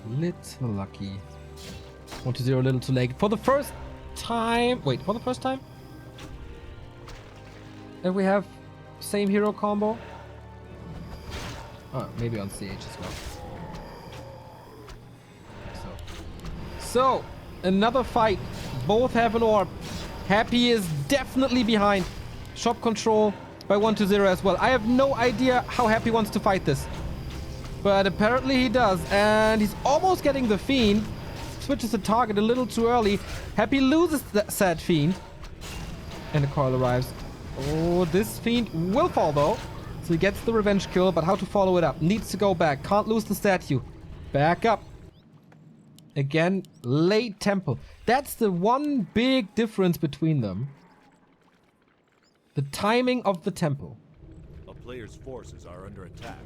Little lucky. 1-0, a little too late. For the first time... Wait, for the first time? And we have same hero combo. Oh, maybe on CH as well. So, another fight. Both have an orb. Happy is definitely behind. Shop control by 1-0 as well. I have no idea how Happy wants to fight this. But apparently he does. And he's almost getting the Fiend. Switches the target a little too early. Happy loses that sad Fiend. And the coil arrives. Oh, this Fiend will fall though. So he gets the revenge kill, but how to follow it up? Needs to go back. Can't lose the statue. Back up. Again, late tempo. That's the one big difference between them. The timing of the tempo. A player's forces are under attack.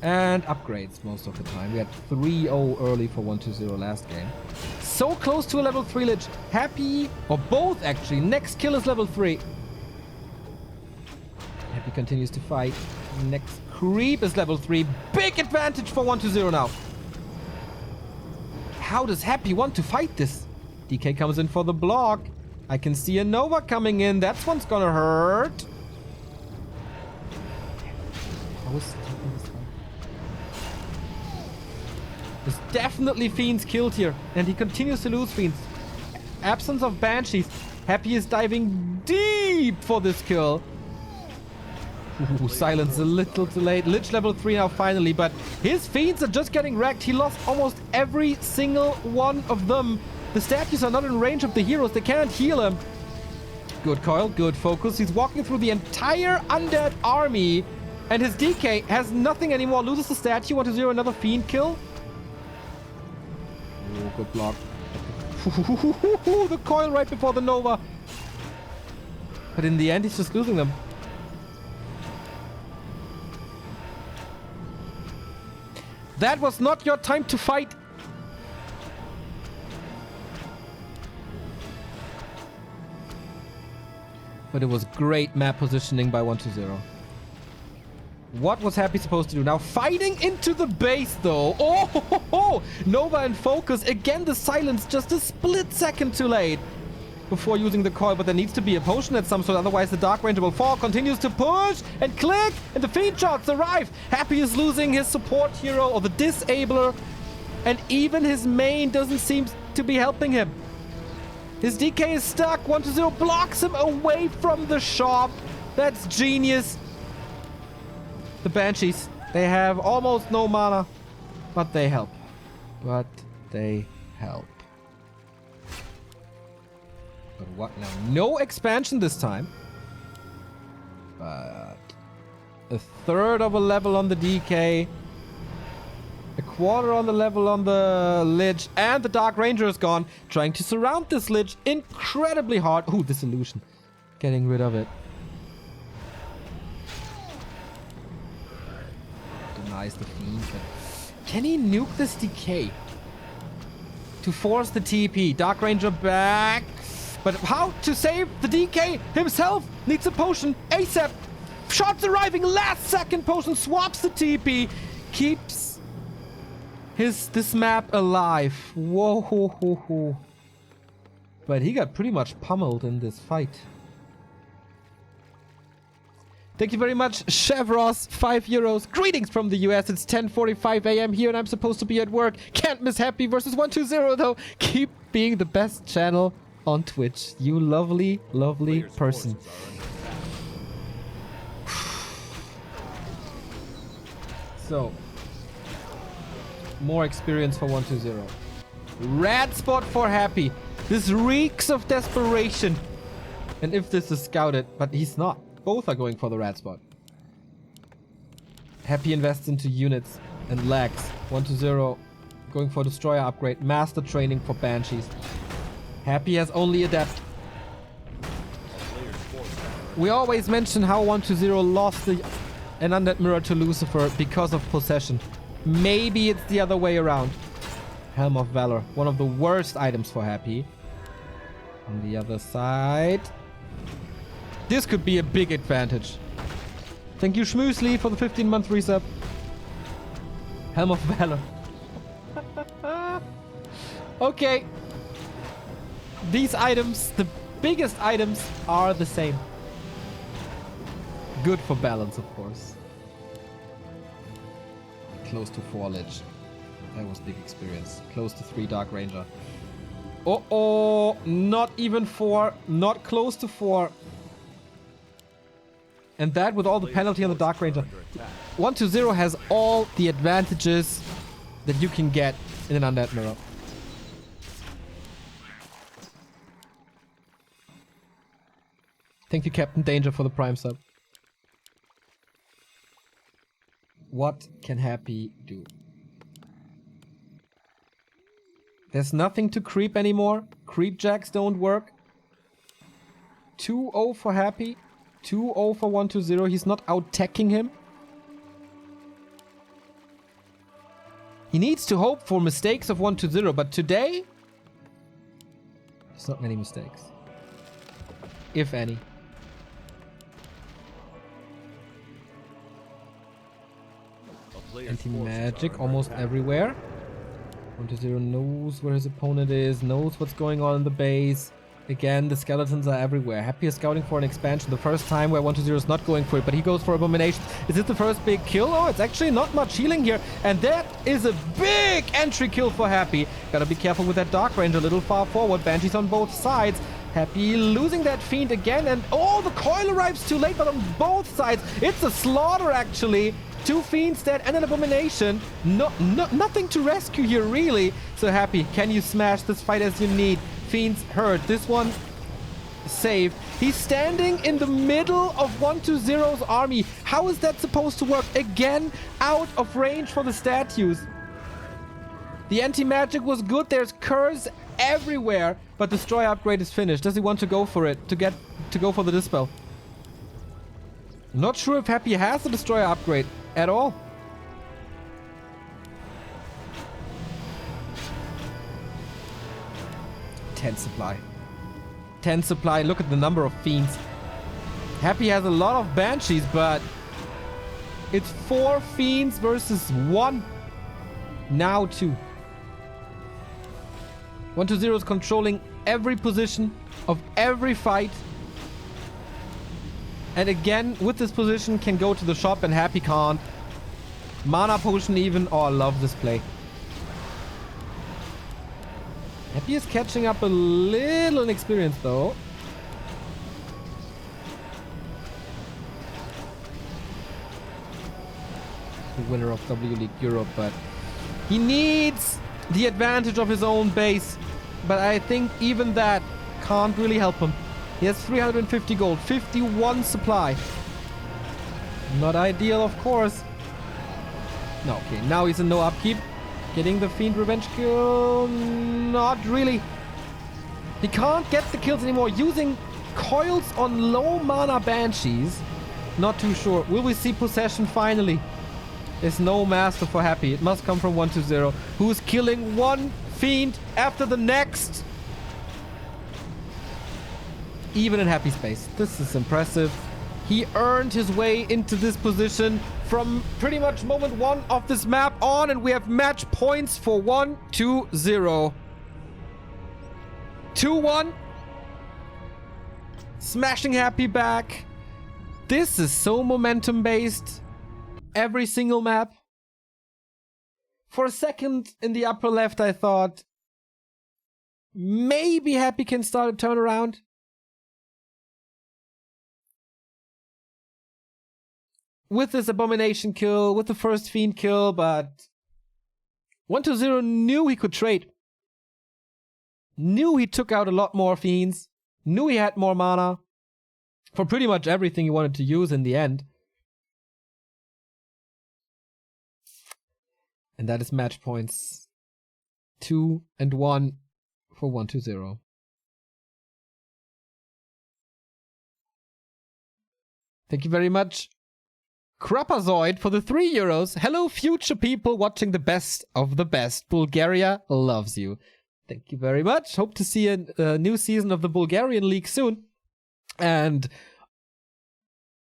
And upgrades most of the time. We had 3-0 early for 1-2-0 last game. So close to a level 3 Lich. Happy, or both actually. Next kill is level 3. Happy continues to fight. Next creep is level 3. Big advantage for 1-2-0 now. How does Happy want to fight this? DK comes in for the block. I can see a Nova coming in. That's one's gonna hurt. How is taking this one? There's definitely Fiends killed here. And he continues to lose Fiends. Absence of Banshees. Happy is diving deep for this kill. Ooh, silence a little too late. Lich level 3 now finally, but his Fiends are just getting wrecked. He lost almost every single one of them. The statues are not in range of the heroes. They can't heal him. Good coil, good focus. He's walking through the entire undead army. And his DK has nothing anymore. Loses the statue. 1-0, another Fiend kill. Oh, good block. The coil right before the Nova. But in the end, he's just losing them. That was not your time to fight. But it was great map positioning by 120. What was Happy supposed to do? Now fighting into the base though. Oh, ho, ho, ho. Nova in focus. Again, the silence just a split second too late before using the coil. But there needs to be a potion at some sort. Otherwise the Dark Ranger will fall. Continues to push and click. And the Fiend shots arrive. Happy is losing his support hero or the Disabler. And even his main doesn't seem to be helping him. His DK is stuck. 120 blocks him away from the shop. That's genius. The Banshees, they have almost no mana, but they help. But what now? No expansion this time. But a third of a level on the DK. A quarter on the level on the Lich. And the Dark Ranger is gone. Trying to surround this Lich incredibly hard. Ooh, Disillusion. Getting rid of it. Denies the Fiend. Can he nuke this DK? To force the TP. Dark Ranger back. But how to save the DK himself? Needs a potion. ASAP. Shots arriving. Last second potion. Swaps the TP. Keeps this map alive. Whoa, ho, ho, ho. But he got pretty much pummeled in this fight. Thank you very much, Chevros, €5. Greetings from the US. It's 10:45 a.m. here and I'm supposed to be at work. Can't miss Happy versus 120 though. Keep being the best channel on Twitch. You lovely, lovely person. So, more experience for 120. Red spot for Happy. This reeks of desperation. And if this is scouted, but he's not. Both are going for the red spot. Happy invests into units and lags. 120 going for destroyer upgrade. Master training for Banshees. Happy has only adept. We always mention how 120 lost an undead mirror to Lucifer because of possession. Maybe it's the other way around. Helm of Valor. One of the worst items for Happy. On the other side. This could be a big advantage. Thank you, Schmoosely, for the 15-month resub. Helm of Valor. Okay. These items, the biggest items, are the same. Good for balance, of course. Close to 4 Lich. That was big experience. Close to 3 Dark Ranger. Uh-oh. Not even 4. Not close to 4. And that with all the penalty on the Dark Ranger. 120 has all the advantages that you can get in an undead mirror. Thank you, Captain Danger, for the Prime sub. What can Happy do? There's nothing to creep anymore. Creep jacks don't work. 2-0 for Happy. 2-0 for 120. He's not out-teching him. He needs to hope for mistakes of 120, but today there's not many mistakes. If any. Anti-magic almost everywhere. 120 knows where his opponent is, knows what's going on in the base. Again, the skeletons are everywhere. Happy is scouting for an expansion. The first time where 120 is not going for it, but he goes for Abomination. Is it the first big kill? Oh, it's actually not much healing here. And that is a big entry kill for Happy. Gotta be careful with that Dark Ranger, a little far forward. Banshees on both sides. Happy losing that Fiend again. And oh, the coil arrives too late, but on both sides. It's a slaughter, actually. 2 Fiends dead and an Abomination. Nothing to rescue here, really. So Happy, can you smash this fight as you need? Fiends hurt. This one saved. He's standing in the middle of 120's army. How is that supposed to work? Again, out of range for the statues. The anti-magic was good. There's curse everywhere. But Destroy upgrade is finished. Does he want to go for it? To go for the Dispel? Not sure if Happy has the Destroyer upgrade at all. Ten supply. 10 supply. Look at the number of Fiends. Happy has a lot of Banshees, but it's 4 Fiends versus 1. Now 2. 120 is controlling every position of every fight. And again, with this position, can go to the shop and Happy can't. Mana potion even. Oh, I love this play. Happy is catching up a little in experience though. The winner of W League Europe, but he needs the advantage of his own base. But I think even that can't really help him. He has 350 gold, 51 supply. Not ideal, of course. No, okay, now he's in no upkeep. Getting the Fiend Revenge kill? Not really. He can't get the kills anymore. Using coils on low mana Banshees? Not too sure. Will we see possession finally? There's no master for Happy. It must come from 120, who's killing one Fiend after the next. Even in Happy space. This is impressive. He earned his way into this position from pretty much moment 1 of this map on, and we have match points for 120. 2-1. Smashing Happy back. This is so momentum based. Every single map. For a second in the upper left, I thought maybe Happy can start a turnaround. With this Abomination kill, with the first Fiend kill, but 120 knew he could trade. Knew he took out a lot more Fiends. Knew he had more mana for pretty much everything he wanted to use in the end. And that is match points 2 and 1 for 120. Thank you very much, Krapazoid, for the €3. Hello, future people watching the best of the best. Bulgaria loves you. Thank you very much. Hope to see a new season of the Bulgarian League soon. And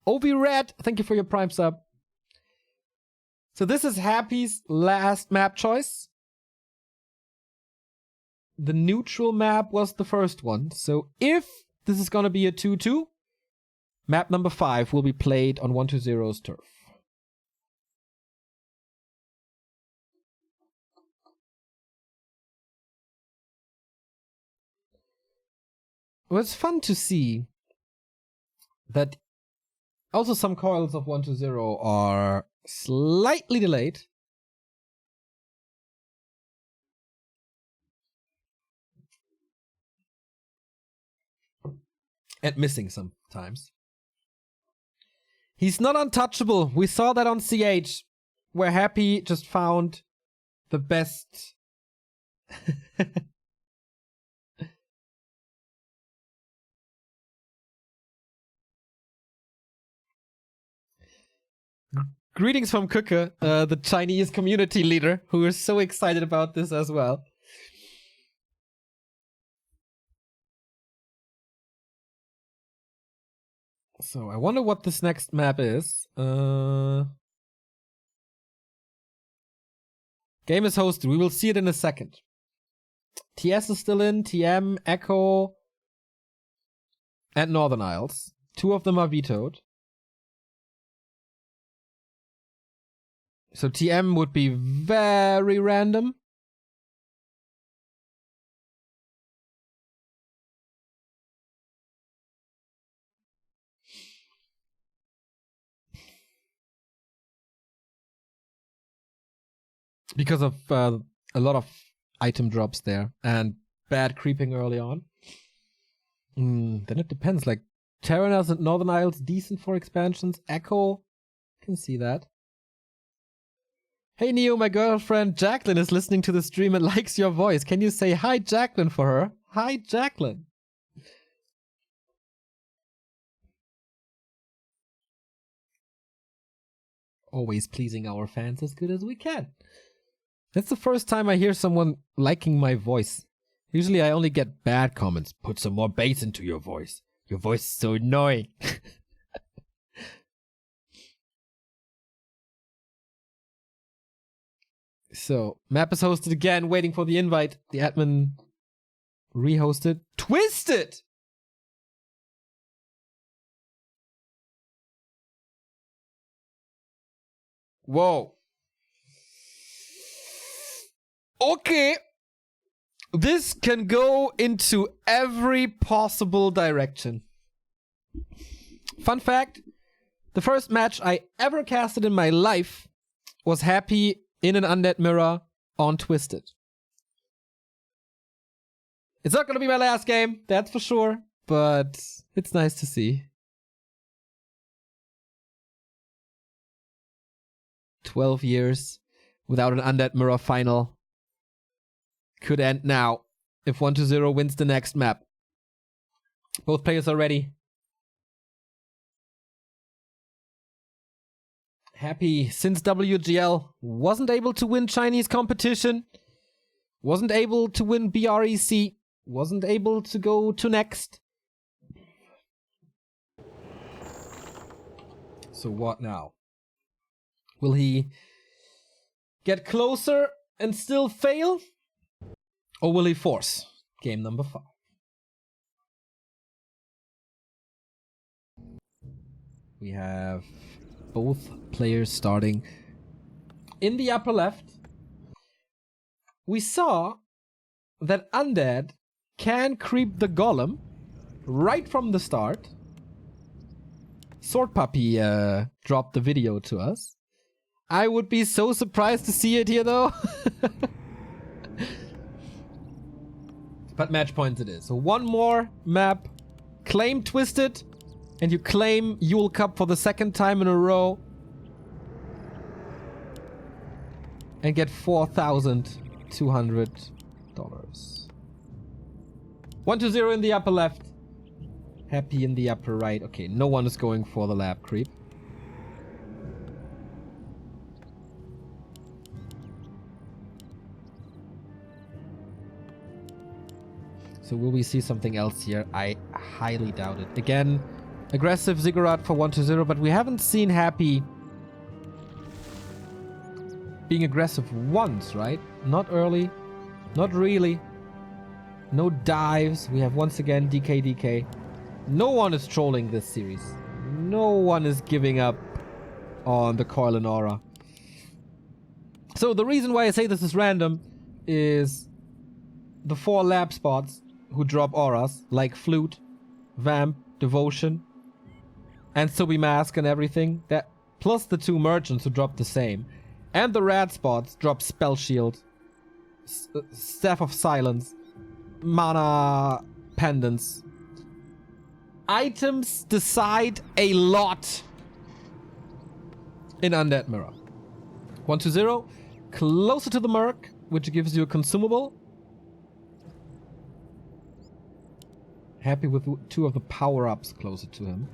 Ovi Red, thank you for your Prime sub. So this is Happy's last map choice. The neutral map was the first one. So if this is going to be a 2-2, map number 5 will be played on 120's turf. Well, it's fun to see that also some coils of 120 are slightly delayed. And missing sometimes. He's not untouchable. We saw that on CH, where Happy just found the best. Greetings from Kuke, the Chinese community leader, who is so excited about this as well. So I wonder what this next map is. Game is hosted. We will see it in a second. TS is still in. TM, Echo, and Northern Isles. 2 of them are vetoed. So TM would be very random. Because of a lot of item drops there and bad creeping early on. Then it depends. Like Terenas and Northern Isles, decent for expansions. Echo, can see that. Hey Neo, my girlfriend Jacqueline is listening to the stream and likes your voice. Can you say hi Jacqueline for her? Hi Jacqueline. Always pleasing our fans as good as we can. That's the first time I hear someone liking my voice. Usually I only get bad comments. Put some more bass into your voice. Your voice is so annoying. So, map is hosted again, waiting for the invite. The admin rehosted. Twisted! Whoa. Okay. This can go into every possible direction. Fun fact, the first match I ever casted in my life was Happy in an Undead Mirror on Twisted. It's not gonna be my last game, that's for sure, but it's nice to see. 12 years without an Undead Mirror final. Could end now if 1-0 wins the next map. Both players are ready. Happy, since WGL wasn't able to win Chinese competition, wasn't able to win BREC, wasn't able to go to next. So what now? Will he get closer and still fail? Or will he force? Game number 5. We have both players starting in the upper left. We saw that Undead can creep the Golem right from the start. Sword Puppy dropped the video to us. I would be so surprised to see it here though. But match points it is. So one more map. Claim Twisted. And you claim Yule Cup for the second time in a row. And get $4,200. 1-0 in the upper left. Happy in the upper right. Okay, no one is going for the lab creep. So will we see something else here? I highly doubt it. Again, aggressive Ziggurat for 1-0, but we haven't seen Happy being aggressive once, right? Not early. Not really. No dives. We have once again DK. No one is trolling this series. No one is giving up on the Coil and Aura. So the reason why I say this is random is the 4 lab spots who drop auras, like Flute, Vamp, Devotion, and Subi Mask and everything, that plus the 2 merchants who drop the same, and the rad spots drop Spell Shield, Staff of Silence, Mana Pendants. Items decide a lot in Undead Mirror. 1-0, closer to the Merc, which gives you a consumable. Happy with 2 of the power-ups closer to him.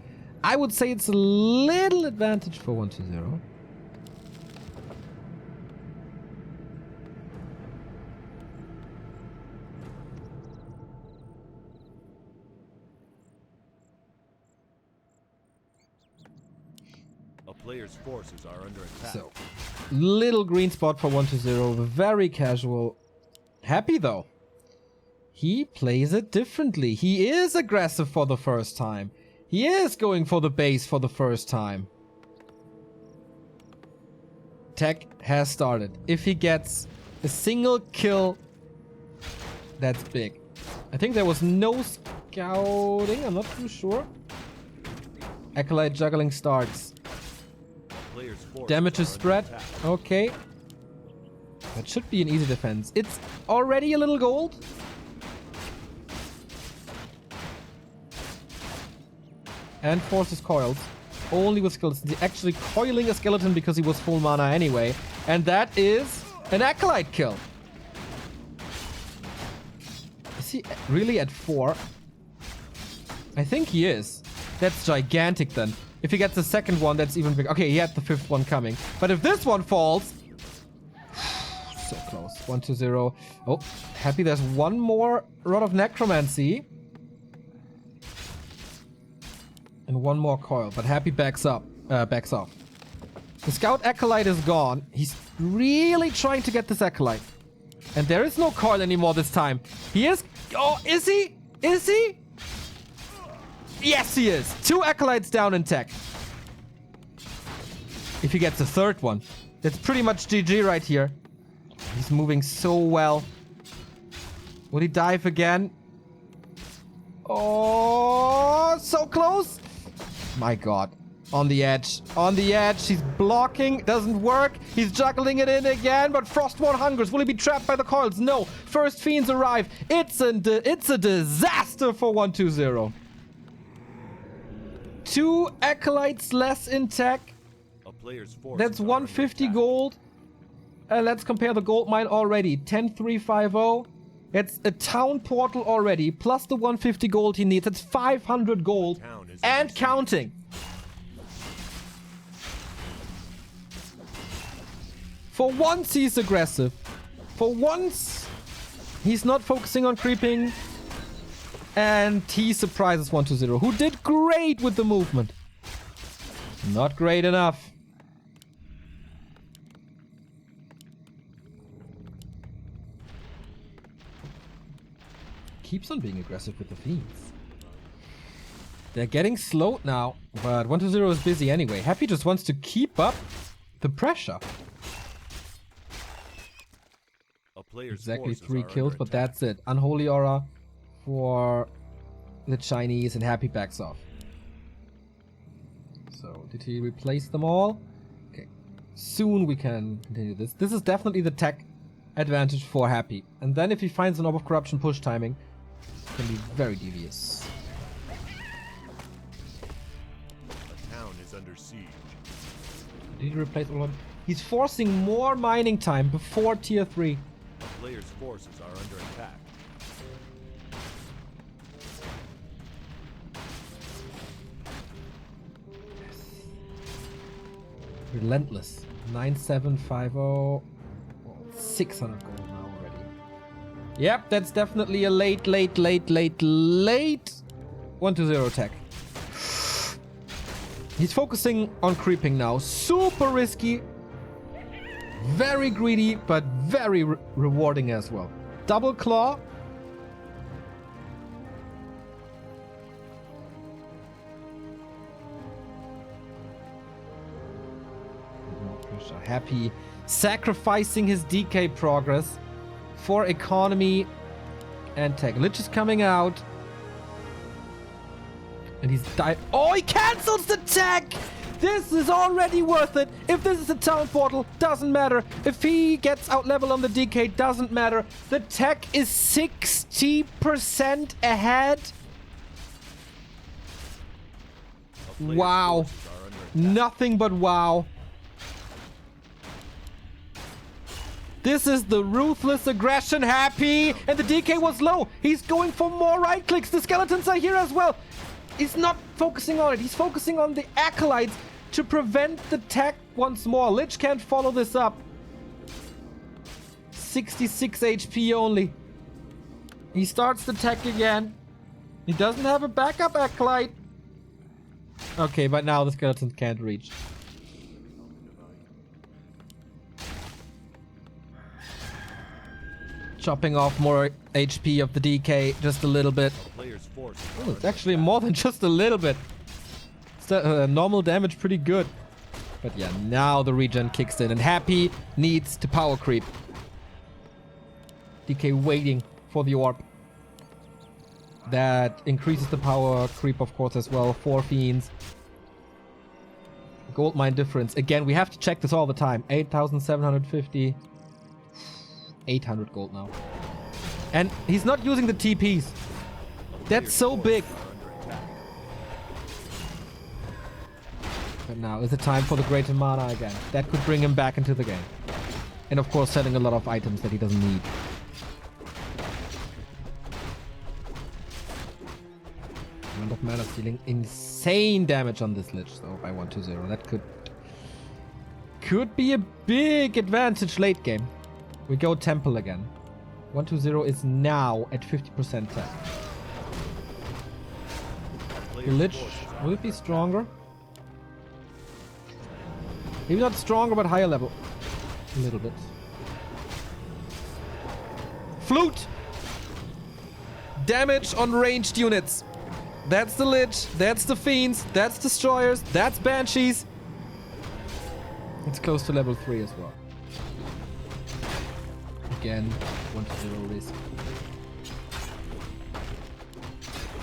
I would say it's a little advantage for 1-0. A player's forces are under attack. So, little green spot for 1-0. Very casual. Happy though. He plays it differently. He is aggressive for the first time. He is going for the base for the first time. Tech has started. If he gets a single kill, that's big. I think there was no scouting. I'm not too sure. Acolyte juggling starts. Damage is spread. Okay. That should be an easy defense. It's already a little gold. And forces coils. Only with skeletons. He's actually coiling a skeleton because he was full mana anyway. And that is an Acolyte kill. Is he really at 4? I think he is. That's gigantic then. If he gets the second one, that's even bigger. Okay, he had the 5th one coming. But if this one falls... so close. 1-0. Oh, Happy there's one more Rod of Necromancy. And one more coil, but Happy backs off. The Scout Acolyte is gone. He's really trying to get this Acolyte. And there is no coil anymore this time. He is... Oh, is he? Is he? Yes, he is. 2 Acolytes down in tech. If he gets a third one, that's pretty much GG right here. He's moving so well. Will he dive again? Oh, so close. My God. On the edge. On the edge. He's blocking. Doesn't work. He's juggling it in again. But Frostborn hungers. Will he be trapped by the coils? No. First fiends arrive. It's a disaster for 120. 2 Acolytes less in tech. A player's forces That's are 150 under attack. gold. Let's compare the gold mine already. 10,350. It's a town portal already. Plus the 150 gold he needs. That's 500 gold. Town is And under siege. counting. For once he's aggressive. For once he's not focusing on creeping. And he surprises 120, who did great with the movement. Not great enough. Keeps on being aggressive with the fiends. They're getting slowed now, but 120 is busy anyway. Happy just wants to keep up the pressure. A player's Exactly forces 3 are kills, under but attack. that's it. Unholy Aura for the Chinese, and Happy backs off. So, did he replace them all? Okay. Soon we can continue this. This is definitely the tech advantage for Happy. And then if he finds an Orb of Corruption push timing, it can be very devious. A town is under siege. Did he replace all of them? He's forcing more mining time before tier 3. A player's forces are under attack. Relentless. 9750. 600 gold now already. Yep, that's definitely a late 120 attack. He's focusing on creeping now. Super risky. Very greedy, but very rewarding as well. Double claw. No pressure. Happy sacrificing his DK progress for economy and tech. Lich is coming out. And he's Oh, he cancels the tech! This is already worth it. If this is a town portal, doesn't matter. If he gets out level on the DK, doesn't matter. The tech is 60% ahead. A player's Wow. forces are under attack. Nothing but wow. This is the ruthless aggression Happy. And the DK was low. He's going for more right clicks. The skeletons are here as well. He's not focusing on it. He's focusing on the acolytes to prevent the tech once more. Lich can't follow this up. 66 HP only. He starts the tech again. He doesn't have a backup acolyte. Okay, but now the skeletons can't reach. Chopping off more HP of the DK just a little bit. A player's forces are Oh, under it's actually attack. more than just a little bit. It's normal damage pretty good. But yeah, now the regen kicks in and Happy needs to power creep. DK waiting for the orb. That increases the power creep, of course, as well. 4 fiends. Gold mine difference. Again, we have to check this all the time. 8,750. 800 gold now. And he's not using the TPs. That's so big. But now is it time for the Greater Mana again. That could bring him back into the game. And of course selling a lot of items that he doesn't need. Amount of mana dealing insane damage on this Lich though by 120. That could be a big advantage late game. We go Temple again. 120 is now at 50% tech. The Lich, will it be stronger? Maybe not stronger, but higher level. A little bit. Flute! Damage on ranged units. That's the Lich, that's the Fiends, that's Destroyers, that's Banshees. It's close to level 3 as well. Again, 1-0 risk.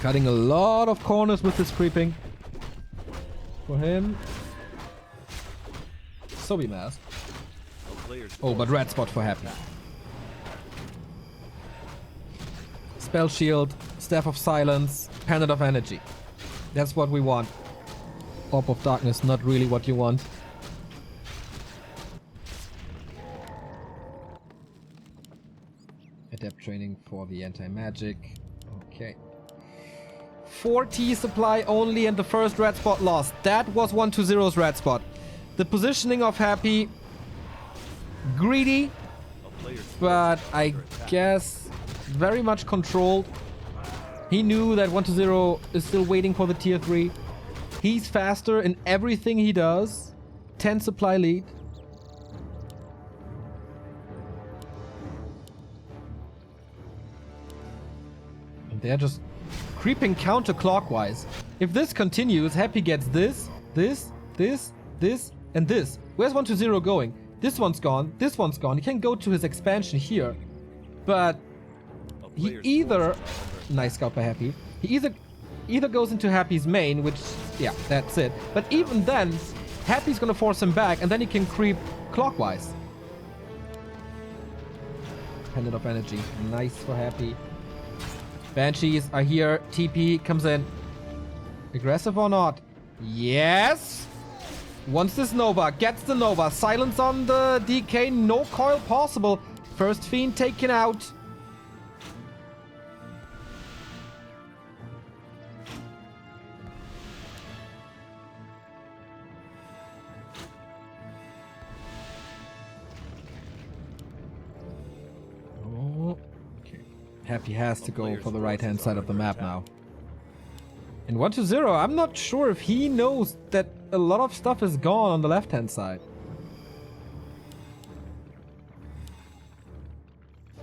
Cutting a lot of corners with this creeping. For him. So be masked. Oh, but red spot for Happy. Spell Shield, Staff of Silence, Pendant of Energy. That's what we want. Orb of Darkness, not really what you want. Adept training for the anti-magic. Okay. 40 supply only and the first red spot lost. That was 1-0's red spot. The positioning of Happy. Greedy. But I guess very much controlled. He knew that 1-0 is still waiting for the tier 3. He's faster in everything he does. 10 supply lead. And they're just creeping counterclockwise. If this continues, Happy gets this, and this. Where's 1-0 going? This one's gone. This one's gone. He can go to his expansion here. But he either... Nice scout by Happy. He either goes into Happy's main, which... Yeah, that's it. But even then, Happy's gonna force him back, and then he can creep clockwise. Pendant of Energy. Nice for Happy. Banshees are here. TP comes in. Aggressive or not? Yes! Wants this Nova. Gets the Nova. Silence on the DK. No coil possible. First Fiend taken out. Happy has to go for the right-hand side of the map now. And 1-0, I'm not sure if he knows that a lot of stuff is gone on the left-hand side. Oh,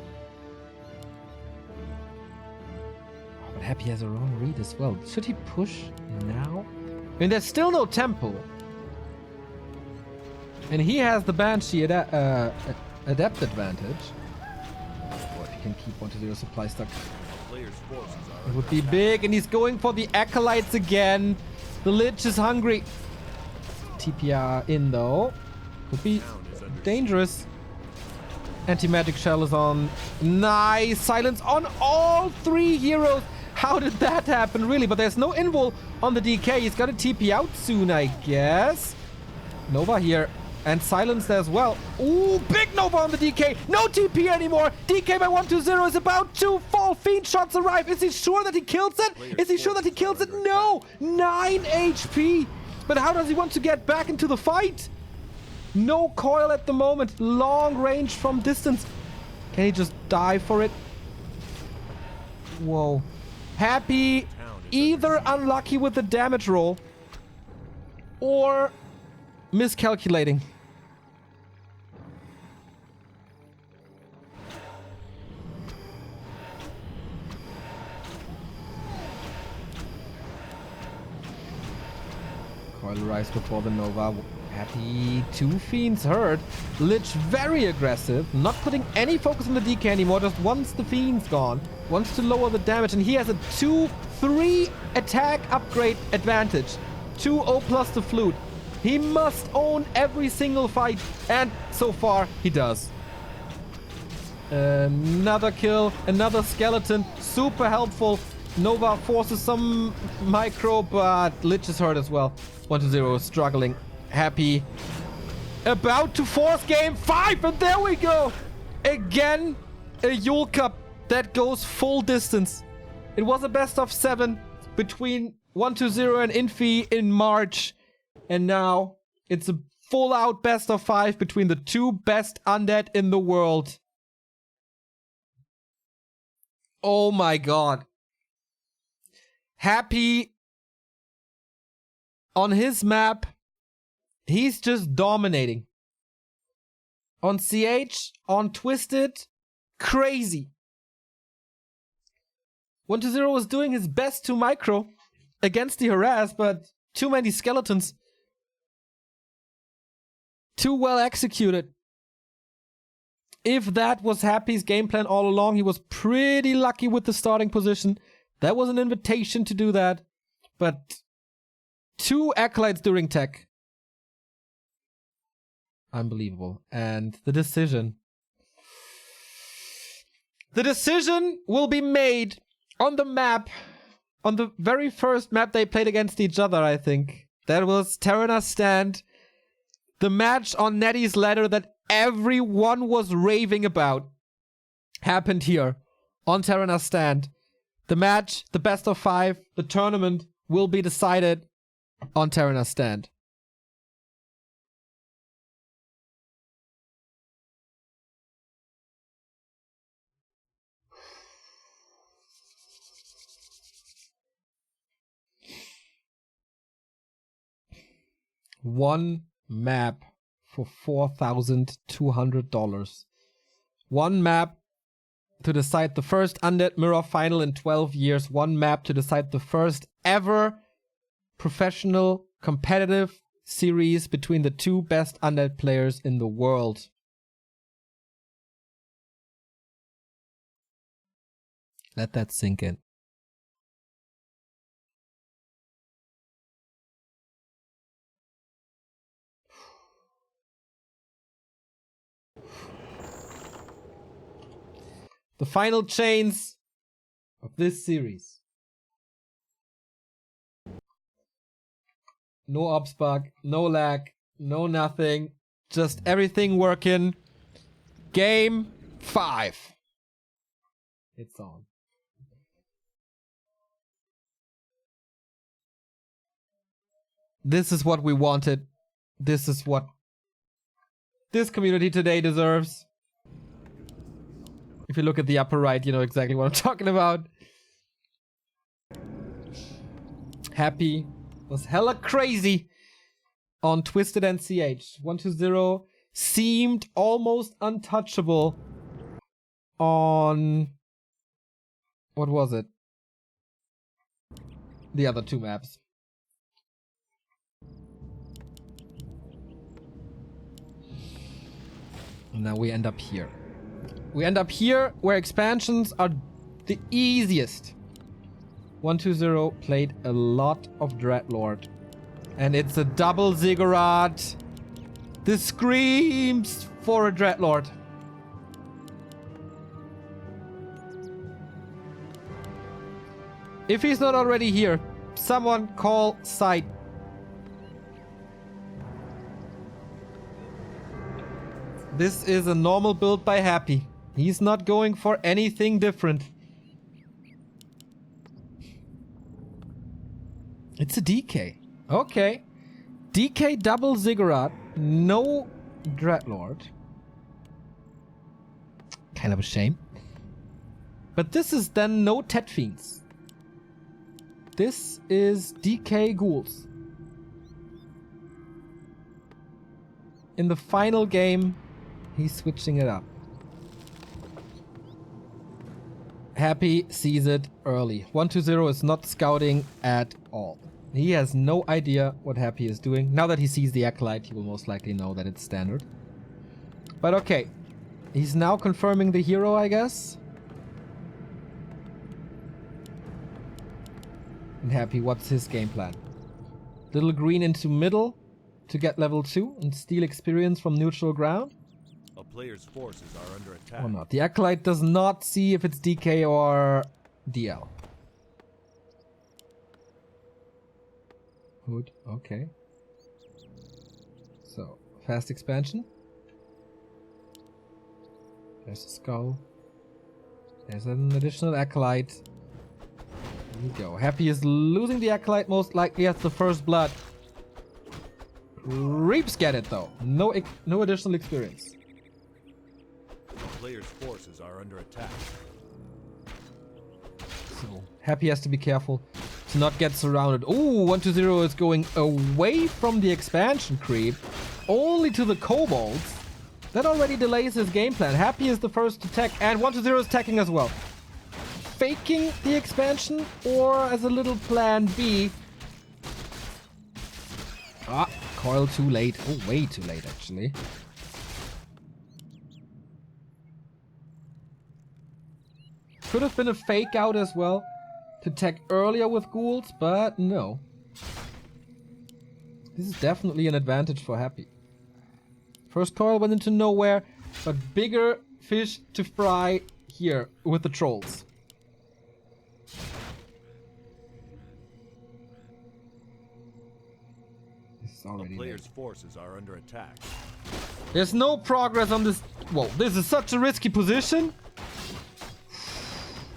but Happy has a wrong read as well. Should he push now? I mean, there's still no temple. And he has the Banshee adept advantage. Can keep 1-0 supply stuck. It would be big, and he's going for the Acolytes again. The Lich is hungry. TPR in though. Could be dangerous. Anti-magic shell is on. Nice silence on all 3 heroes. How did that happen, really? But there's no invul on the DK. He's got to TP out soon, I guess. Nova here. And silenced as well. Ooh, big Nova on the DK. No TP anymore. DK by 1-0 is about to fall. Fiend shots arrive. Is he sure that he kills it? Is he sure that he kills it? No. 9 HP. But how does he want to get back into the fight? No coil at the moment. Long range from distance. Can he just die for it? Whoa. Happy. Either unlucky with the damage roll or miscalculating. Coil rise before the Nova. Happy 2 Fiends hurt. Lich very aggressive. Not putting any focus on the DK anymore. Just once the Fiend's gone. Wants to lower the damage. And he has a 2-3 attack upgrade advantage. 2-0 plus the flute. He must own every single fight, and so far he does. Another kill, another skeleton, super helpful. Nova forces some micro, but Lich is hurt as well. 1-0 struggling. Happy. About to force game 5, and there we go. Again, a Yule Cup that goes full distance. It was a best of 7 between 1-0 and Infi in March. And now, it's a full-out best of 5 between the 2 best undead in the world. Oh my god. Happy on his map, he's just dominating. on CH, on Twisted. Crazy. 120 was doing his best to micro against the harass, but too many skeletons. Too well executed. If that was Happy's game plan all along, he was pretty lucky with the starting position. That was an invitation to do that. But 2 acolytes during tech. Unbelievable. And the decision. The decision will be made on the map. On the very first map they played against each other, I think. That was Terenas Stand. The match on Nettie's ladder that everyone was raving about happened here on Terenas Stand. The match, the best of 5, the tournament will be decided on Terenas Stand. One map for $4,200. One map to decide the first Undead Mirror final in 12 years. One map to decide the first ever professional competitive series between the 2 best Undead players in the world. Let that sink in. The final chains of this series. No ops bug, no lag, no nothing. Just everything working. Game 5. It's on. This is what we wanted. This is what this community today deserves. If you look at the upper right, you know exactly what I'm talking about. Happy was hella crazy on Twisted and CH. 120 seemed almost untouchable on... what was it? The other 2 maps. And now we end up here. We end up here where expansions are the easiest. 120 played a lot of Dreadlord. And it's a double ziggurat. This screams for a Dreadlord. If he's not already here, someone call site. This is a normal build by Happy. He's not going for anything different. It's a DK. Okay. DK double ziggurat. No Dreadlord. Kind of a shame. But this is then no Tet Fiends. This is DK Ghouls. In the final game, he's switching it up. Happy sees it early. 120 is not scouting at all. He has no idea what Happy is doing. Now that he sees the Acolyte, he will most likely know that it's standard. But okay. He's now confirming the hero, I guess. And Happy, what's his game plan? Little green into middle to get level 2 and steal experience from neutral ground? A player's forces are under attack. Or not. The Acolyte does not see if it's DK or DL. Good. Okay. So, fast expansion. There's a skull. There's an additional Acolyte. There we go. Happy is losing the Acolyte most likely at the first blood. Reaps get it though. No additional experience. Player's forces are under attack. So Happy has to be careful to not get surrounded. Ooh, 120 is going away from the expansion creep, only to the kobolds. That already delays his game plan. Happy is the first to tech, and 1-0 is teching as well. Faking the expansion, or as a little plan B. Ah, coil too late. Oh, way too late, actually. Could have been a fake out as well to tech earlier with ghouls, but no. This is definitely an advantage for Happy. First coil went into nowhere, but bigger fish to fry here with the trolls. This is already the player's forces are under attack. There's no progress on this. Whoa, this is such a risky position.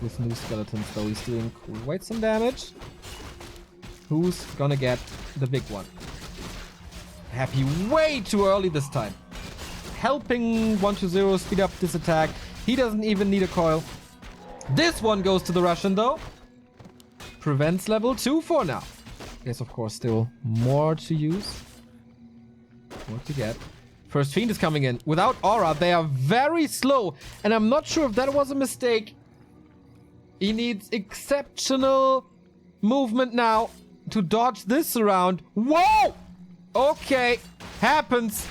With new skeletons, though, he's doing quite some damage. Who's gonna get the big one? Happy way too early this time. Helping 1-0 speed up this attack. He doesn't even need a coil. This one goes to the Russian, though. Prevents level 2 for now. There's, of course, still more to use. More to get. First Fiend is coming in. Without Aura, they are very slow. And I'm not sure if that was a mistake. He needs exceptional movement now to dodge this around. Whoa! Okay. Happens.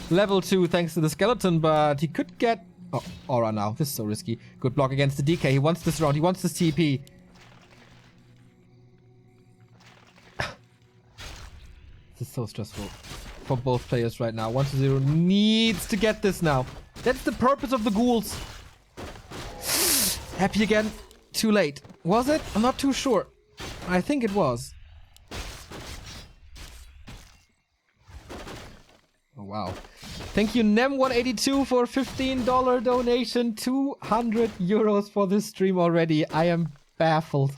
Level 2 thanks to the skeleton, but he could get... Oh, Aura now. This is so risky. Good block against the DK. He wants this round. He wants this TP. This is so stressful for both players right now. 1-0 needs to get this now. That's the purpose of the ghouls. Happy again. Too late. Was it? I'm not too sure. I think it was. Oh, wow. Thank you, Nem182, for a $15 donation. 200 euros for this stream already. I am baffled.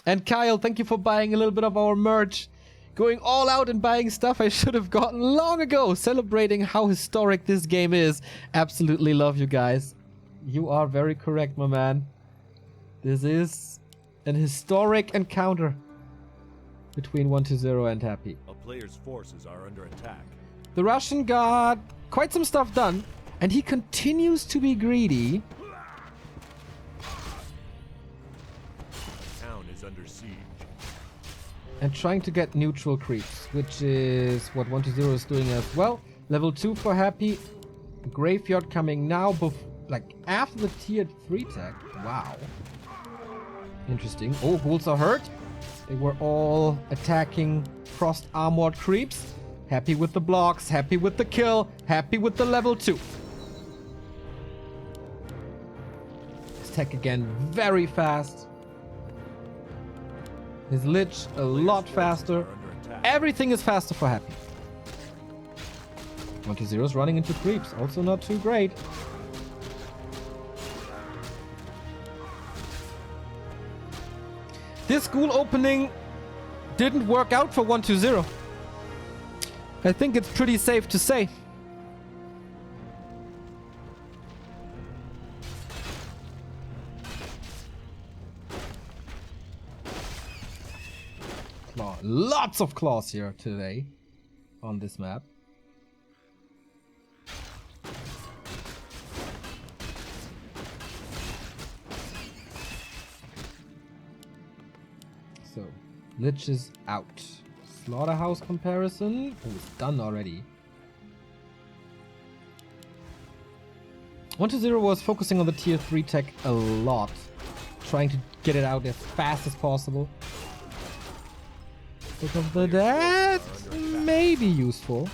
And Kyle, thank you for buying a little bit of our merch. Going all out and buying stuff I should have gotten long ago. Celebrating how historic this game is. Absolutely love you guys. You are very correct, my man. This is an historic encounter between 1-0 and Happy. A player's forces are under attack. The Russian got quite some stuff done, and he continues to be greedy. The town is under siege. And trying to get neutral creeps, which is what 1-0 is doing as well. Level 2 for Happy. Graveyard coming now, like after the tier 3 tag. Wow. Interesting. Oh, ghouls are hurt. They were all attacking frost armored creeps. Happy with the blocks, happy with the kill, happy with the level 2. His tech again very fast. His Lich a lot faster. Everything is faster for Happy. 1-0 is running into creeps, also not too great. This ghoul opening didn't work out for 1-0. I think it's pretty safe to say. Claw. Lots of claws here today on this map. So, Lich is out. Slaughterhouse comparison. Oh, it's done already. 1-0 was focusing on the tier 3 tech a lot. Trying to get it out as fast as possible. Because of that may be useful.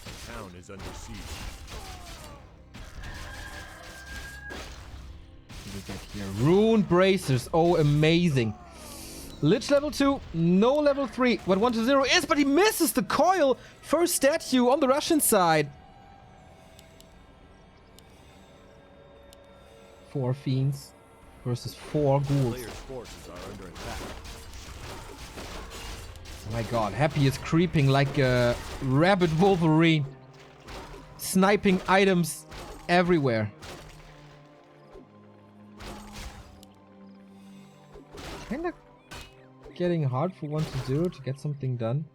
The town is under siege. We get here Rune Bracers. Oh, amazing. Lich level 2, no level 3. What 1-0 is, but he misses the coil. First statue on the Russian side. 4 fiends versus 4 ghouls. Players' forces are under attack. Oh my god, Happy is creeping like a rabid Wolverine. Sniping items everywhere. Kinda getting hard for 1-0 to get something done.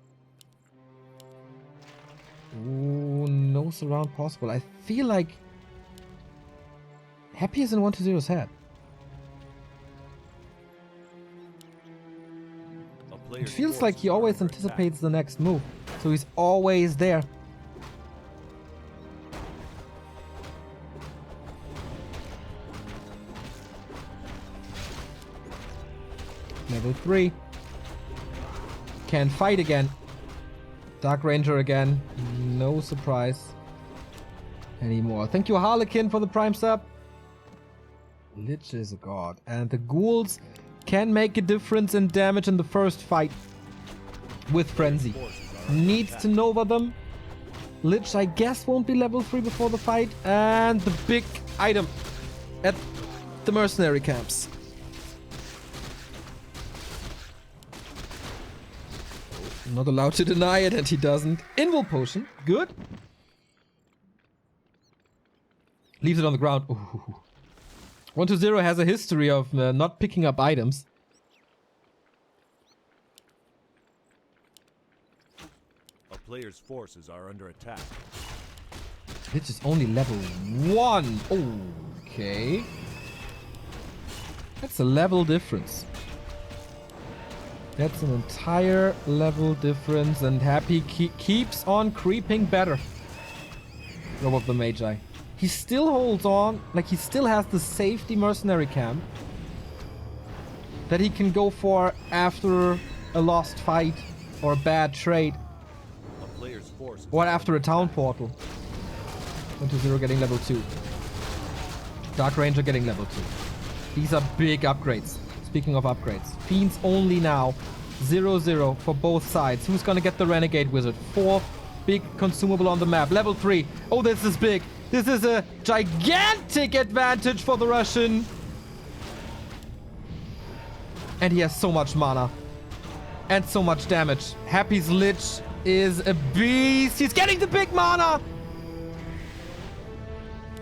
Ooh, no surround possible. I feel like Happy is in 1-0's head. It feels like he always anticipates the next move, so he's always there. Level 3. Can fight again. Dark Ranger again. No surprise anymore. Thank you, Harlequin, for the Prime sub. Lich is a god. And the ghouls can make a difference in damage in the first fight with Frenzy. Needs to Nova them. Lich, I guess, won't be level 3 before the fight. And the big item at the mercenary camps. Not allowed to deny it, and he doesn't. Invul potion. Good. Leaves it on the ground. Ooh. 1-0 has a history of not picking up items. A player's forces are under attack. This is only level 1. Okay. That's a level difference. That's an entire level difference, and Happy keeps on creeping better. Robe of the Magi. He still holds on, like he still has the safety mercenary camp that he can go for after a lost fight or a bad trade. A player's forces Or after a town portal. 1-0 getting level 2. Dark Ranger getting level 2. These are big upgrades. Speaking of upgrades, Fiends only now. 0-0 for both sides. Who's gonna get the Renegade Wizard? 4 big consumable on the map. Level 3. Oh, this is big. This is a gigantic advantage for the Russian. And he has so much mana. And so much damage. Happy's Lich is a beast. He's getting the big mana.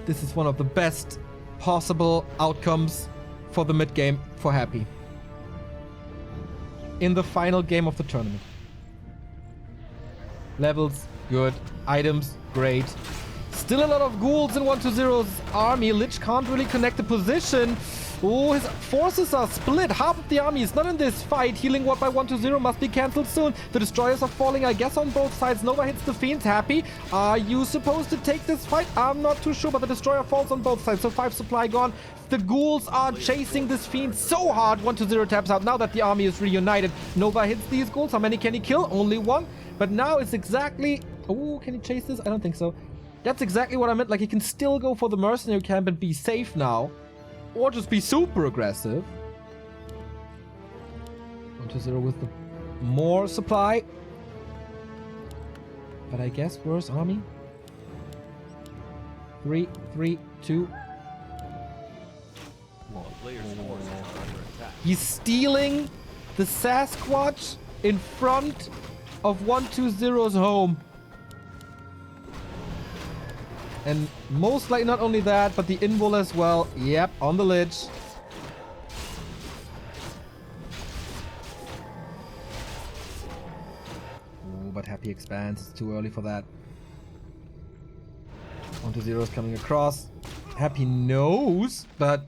This is one of the best possible outcomes for the mid game for Happy. In the final game of the tournament. Levels, good. Items, great. Still a lot of ghouls in 1-0's army. Lich can't really connect the position. Oh, his forces are split. Half of the army is not in this fight. Healing Ward by 1-0 must be cancelled soon. The destroyers are falling, I guess, on both sides. Nova hits the Fiends. Happy, are you supposed to take this fight? I'm not too sure, but the destroyer falls on both sides. So 5 supply gone. The ghouls are chasing this Fiend so hard. 1-0 taps out. Now that the army is reunited, Nova hits these ghouls. How many can he kill? Only 1. But now it's exactly... Oh, can he chase this? I don't think so. That's exactly what I meant. Like, he can still go for the mercenary camp and be safe now. Or just be super aggressive. 1-0 with the more supply. But I guess worse army. 3, 3, 2. A player's forces are under attack. He's stealing the Sasquatch in front of 1-2-0's home. And most likely not only that, but the invul as well. Yep, on the Lich. Oh, but Happy expands. It's too early for that. 1-0 is coming across. Happy knows, but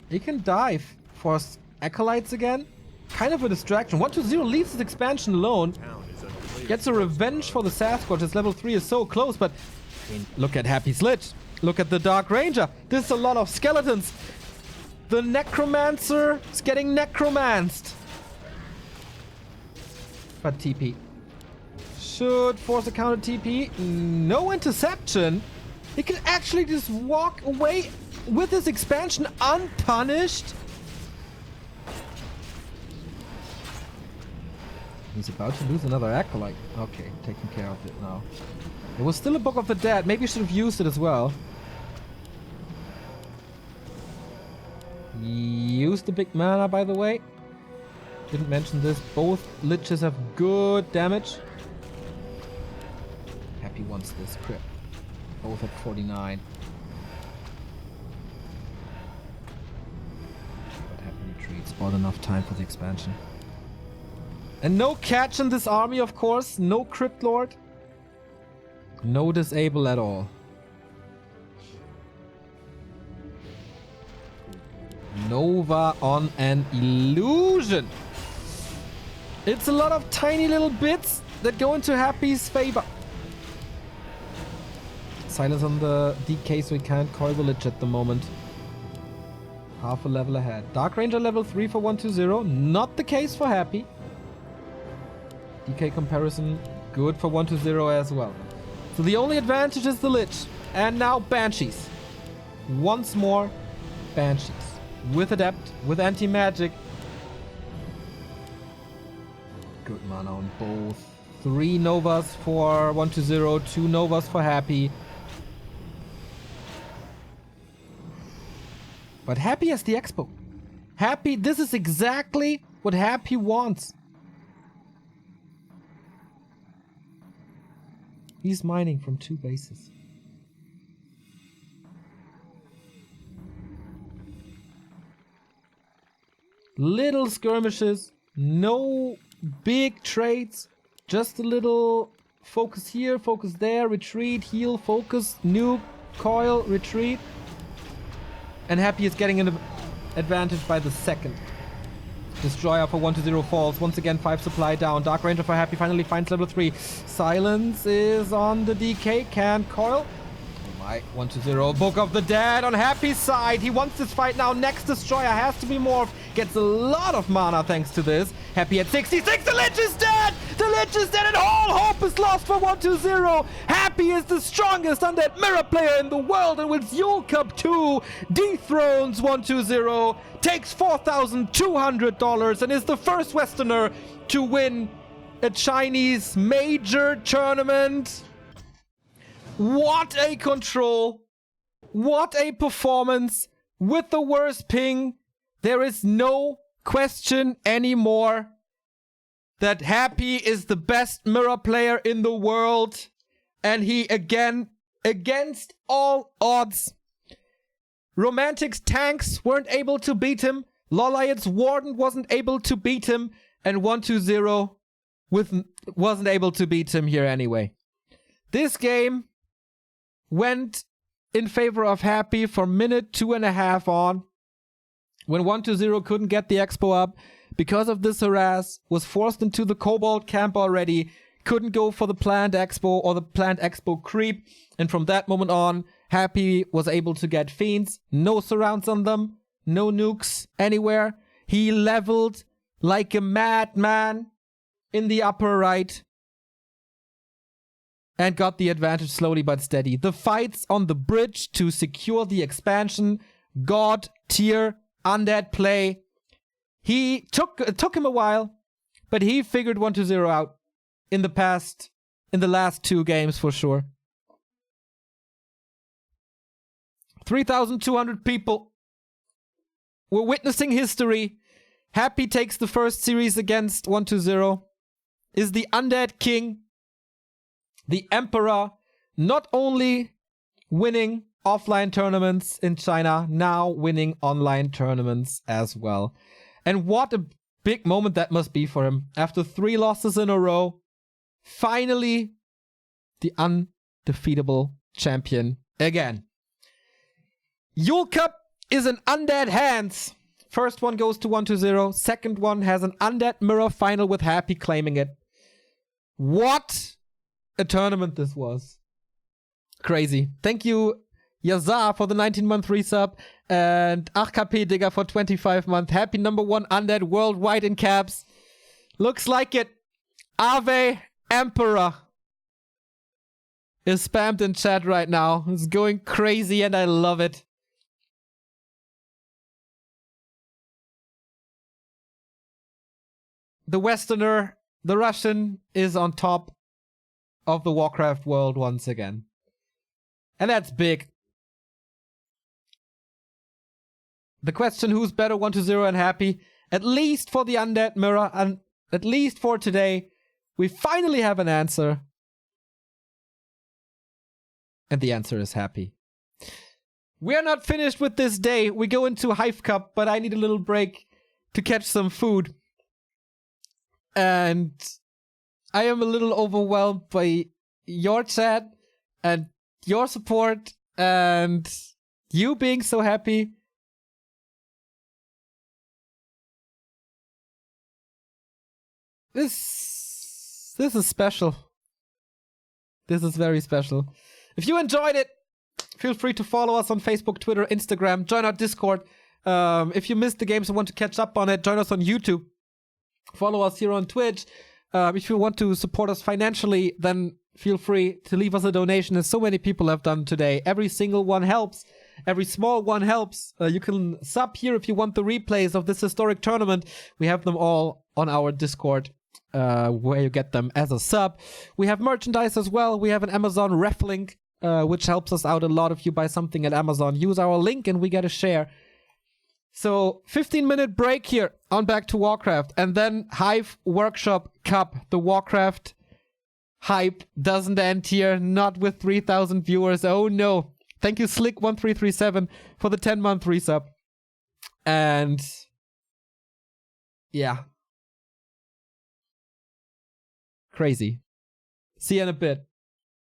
he can dive for Acolytes again. Kind of a distraction. 1-0 leaves his expansion alone. Gets a revenge for the Sasquatch. His level 3 is so close, but I mean, look at Happy's Lich. Look at the Dark Ranger. This is a lot of skeletons. The Necromancer is getting necromanced. But TP. Should force a counter TP. No interception. He can actually just walk away with his expansion unpunished. He's about to lose another Acolyte. Okay, taking care of it now. There was still a Book of the Dead. Maybe you should have used it as well. Use the big mana, by the way. Didn't mention this. Both Liches have good damage. Happy wants this crit. Both at 49. But Happy retreats. Bought enough time for the expansion. And no catch in this army, of course. No Crypt Lord. No disable at all. Nova on an illusion. It's a lot of tiny little bits that go into Happy's favor. Silence on the DK, so he can't coil the Lich at the moment. Half a level ahead. Dark Ranger level 3 for 120. Not the case for Happy. DK comparison, good for 120 as well. So the only advantage is the Lich. And now Banshees. Once more, Banshees. With Adept, with Anti-Magic. Good mana on both. 3 Novas for 120, 2 Novas for Happy. But Happy has the Expo. Happy, this is exactly what Happy wants. He's mining from 2 bases. Little skirmishes, no big trades, just a little focus here, focus there, retreat, heal, focus, nuke, coil, retreat. And Happy is getting an advantage by the second. Destroyer for 120 falls. Once again, 5 supply down. Dark Ranger for Happy finally finds level 3. Silence is on the DK. Can coil. Oh my, 120. Book of the Dead on Happy's side. He wants this fight now. Next Destroyer has to be morphed. Gets a lot of mana thanks to this. Happy at 66. The Lich is dead! The Lich is dead and all hope is lost for 120. Happy is the strongest undead mirror player in the world and wins Yule Cup 2. Dethrones 120. Takes $4,200 and is the first Westerner to win a Chinese major tournament. What a control. What a performance. With the worst ping. There is no question anymore that Happy is the best mirror player in the world. And he again, against all odds. Romantic's tanks weren't able to beat him. Lolliot's Warden wasn't able to beat him. And 120 wasn't able to beat him here anyway. This game went in favor of Happy for minute 2.5 on. When 120 couldn't get the Expo up because of this harass, was forced into the Cobalt camp already, couldn't go for the planned Expo or the planned Expo creep, and from that moment on, Happy was able to get Fiends, no surrounds on them, no nukes anywhere. He leveled like a madman in the upper right and got the advantage slowly but steady. The fights on the bridge to secure the expansion, God tier undead play. He took him a while, but he figured 120 out in the last 2 games for sure. 3,200 people were witnessing history. Happy takes the first series against 120. Is the undead king, the emperor, not only winning offline tournaments in China, now winning online tournaments as well. And what a big moment that must be for him. After 3 losses in a row, finally the undefeatable champion again. Yule Cup is in undead hands. First one goes to 120. Second one has an undead mirror final with Happy claiming it. What a tournament this was. Crazy. Thank you, Yazar, for the 19-month resub, and AKP Digger for 25-month. Happy #1 undead worldwide in caps. Looks like it. Ave Emperor is spammed in chat right now. It's going crazy and I love it. The Westerner, the Russian, is on top of the Warcraft world once again. And that's big. The question, who's better, 120 and Happy? At least for the undead mirror, and at least for today, we finally have an answer. And the answer is Happy. We are not finished with this day. We go into Hive Cup, but I need a little break to catch some food. And I am a little overwhelmed by your chat, and your support and you being so happy. This is special. This is very special. If you enjoyed it, feel free to follow us on Facebook, Twitter, Instagram. Join our Discord. If you missed the games and want to catch up on it, join us on YouTube. Follow us here on Twitch. If you want to support us financially, then feel free to leave us a donation, as so many people have done today. Every single one helps. Every small one helps. You can sub here if you want the replays of this historic tournament. We have them all on our Discord, where you get them as a sub. We have merchandise as well. We have an Amazon ref link, which helps us out a lot. If you buy something at Amazon, use our link and we get a share. So 15-minute break here on Back to Warcraft, and then Hive Workshop Cup. The Warcraft hype doesn't end here, not with 3,000 viewers. Oh no. Thank you, Slick1337, for the 10-month resub. And yeah. Crazy. See you in a bit.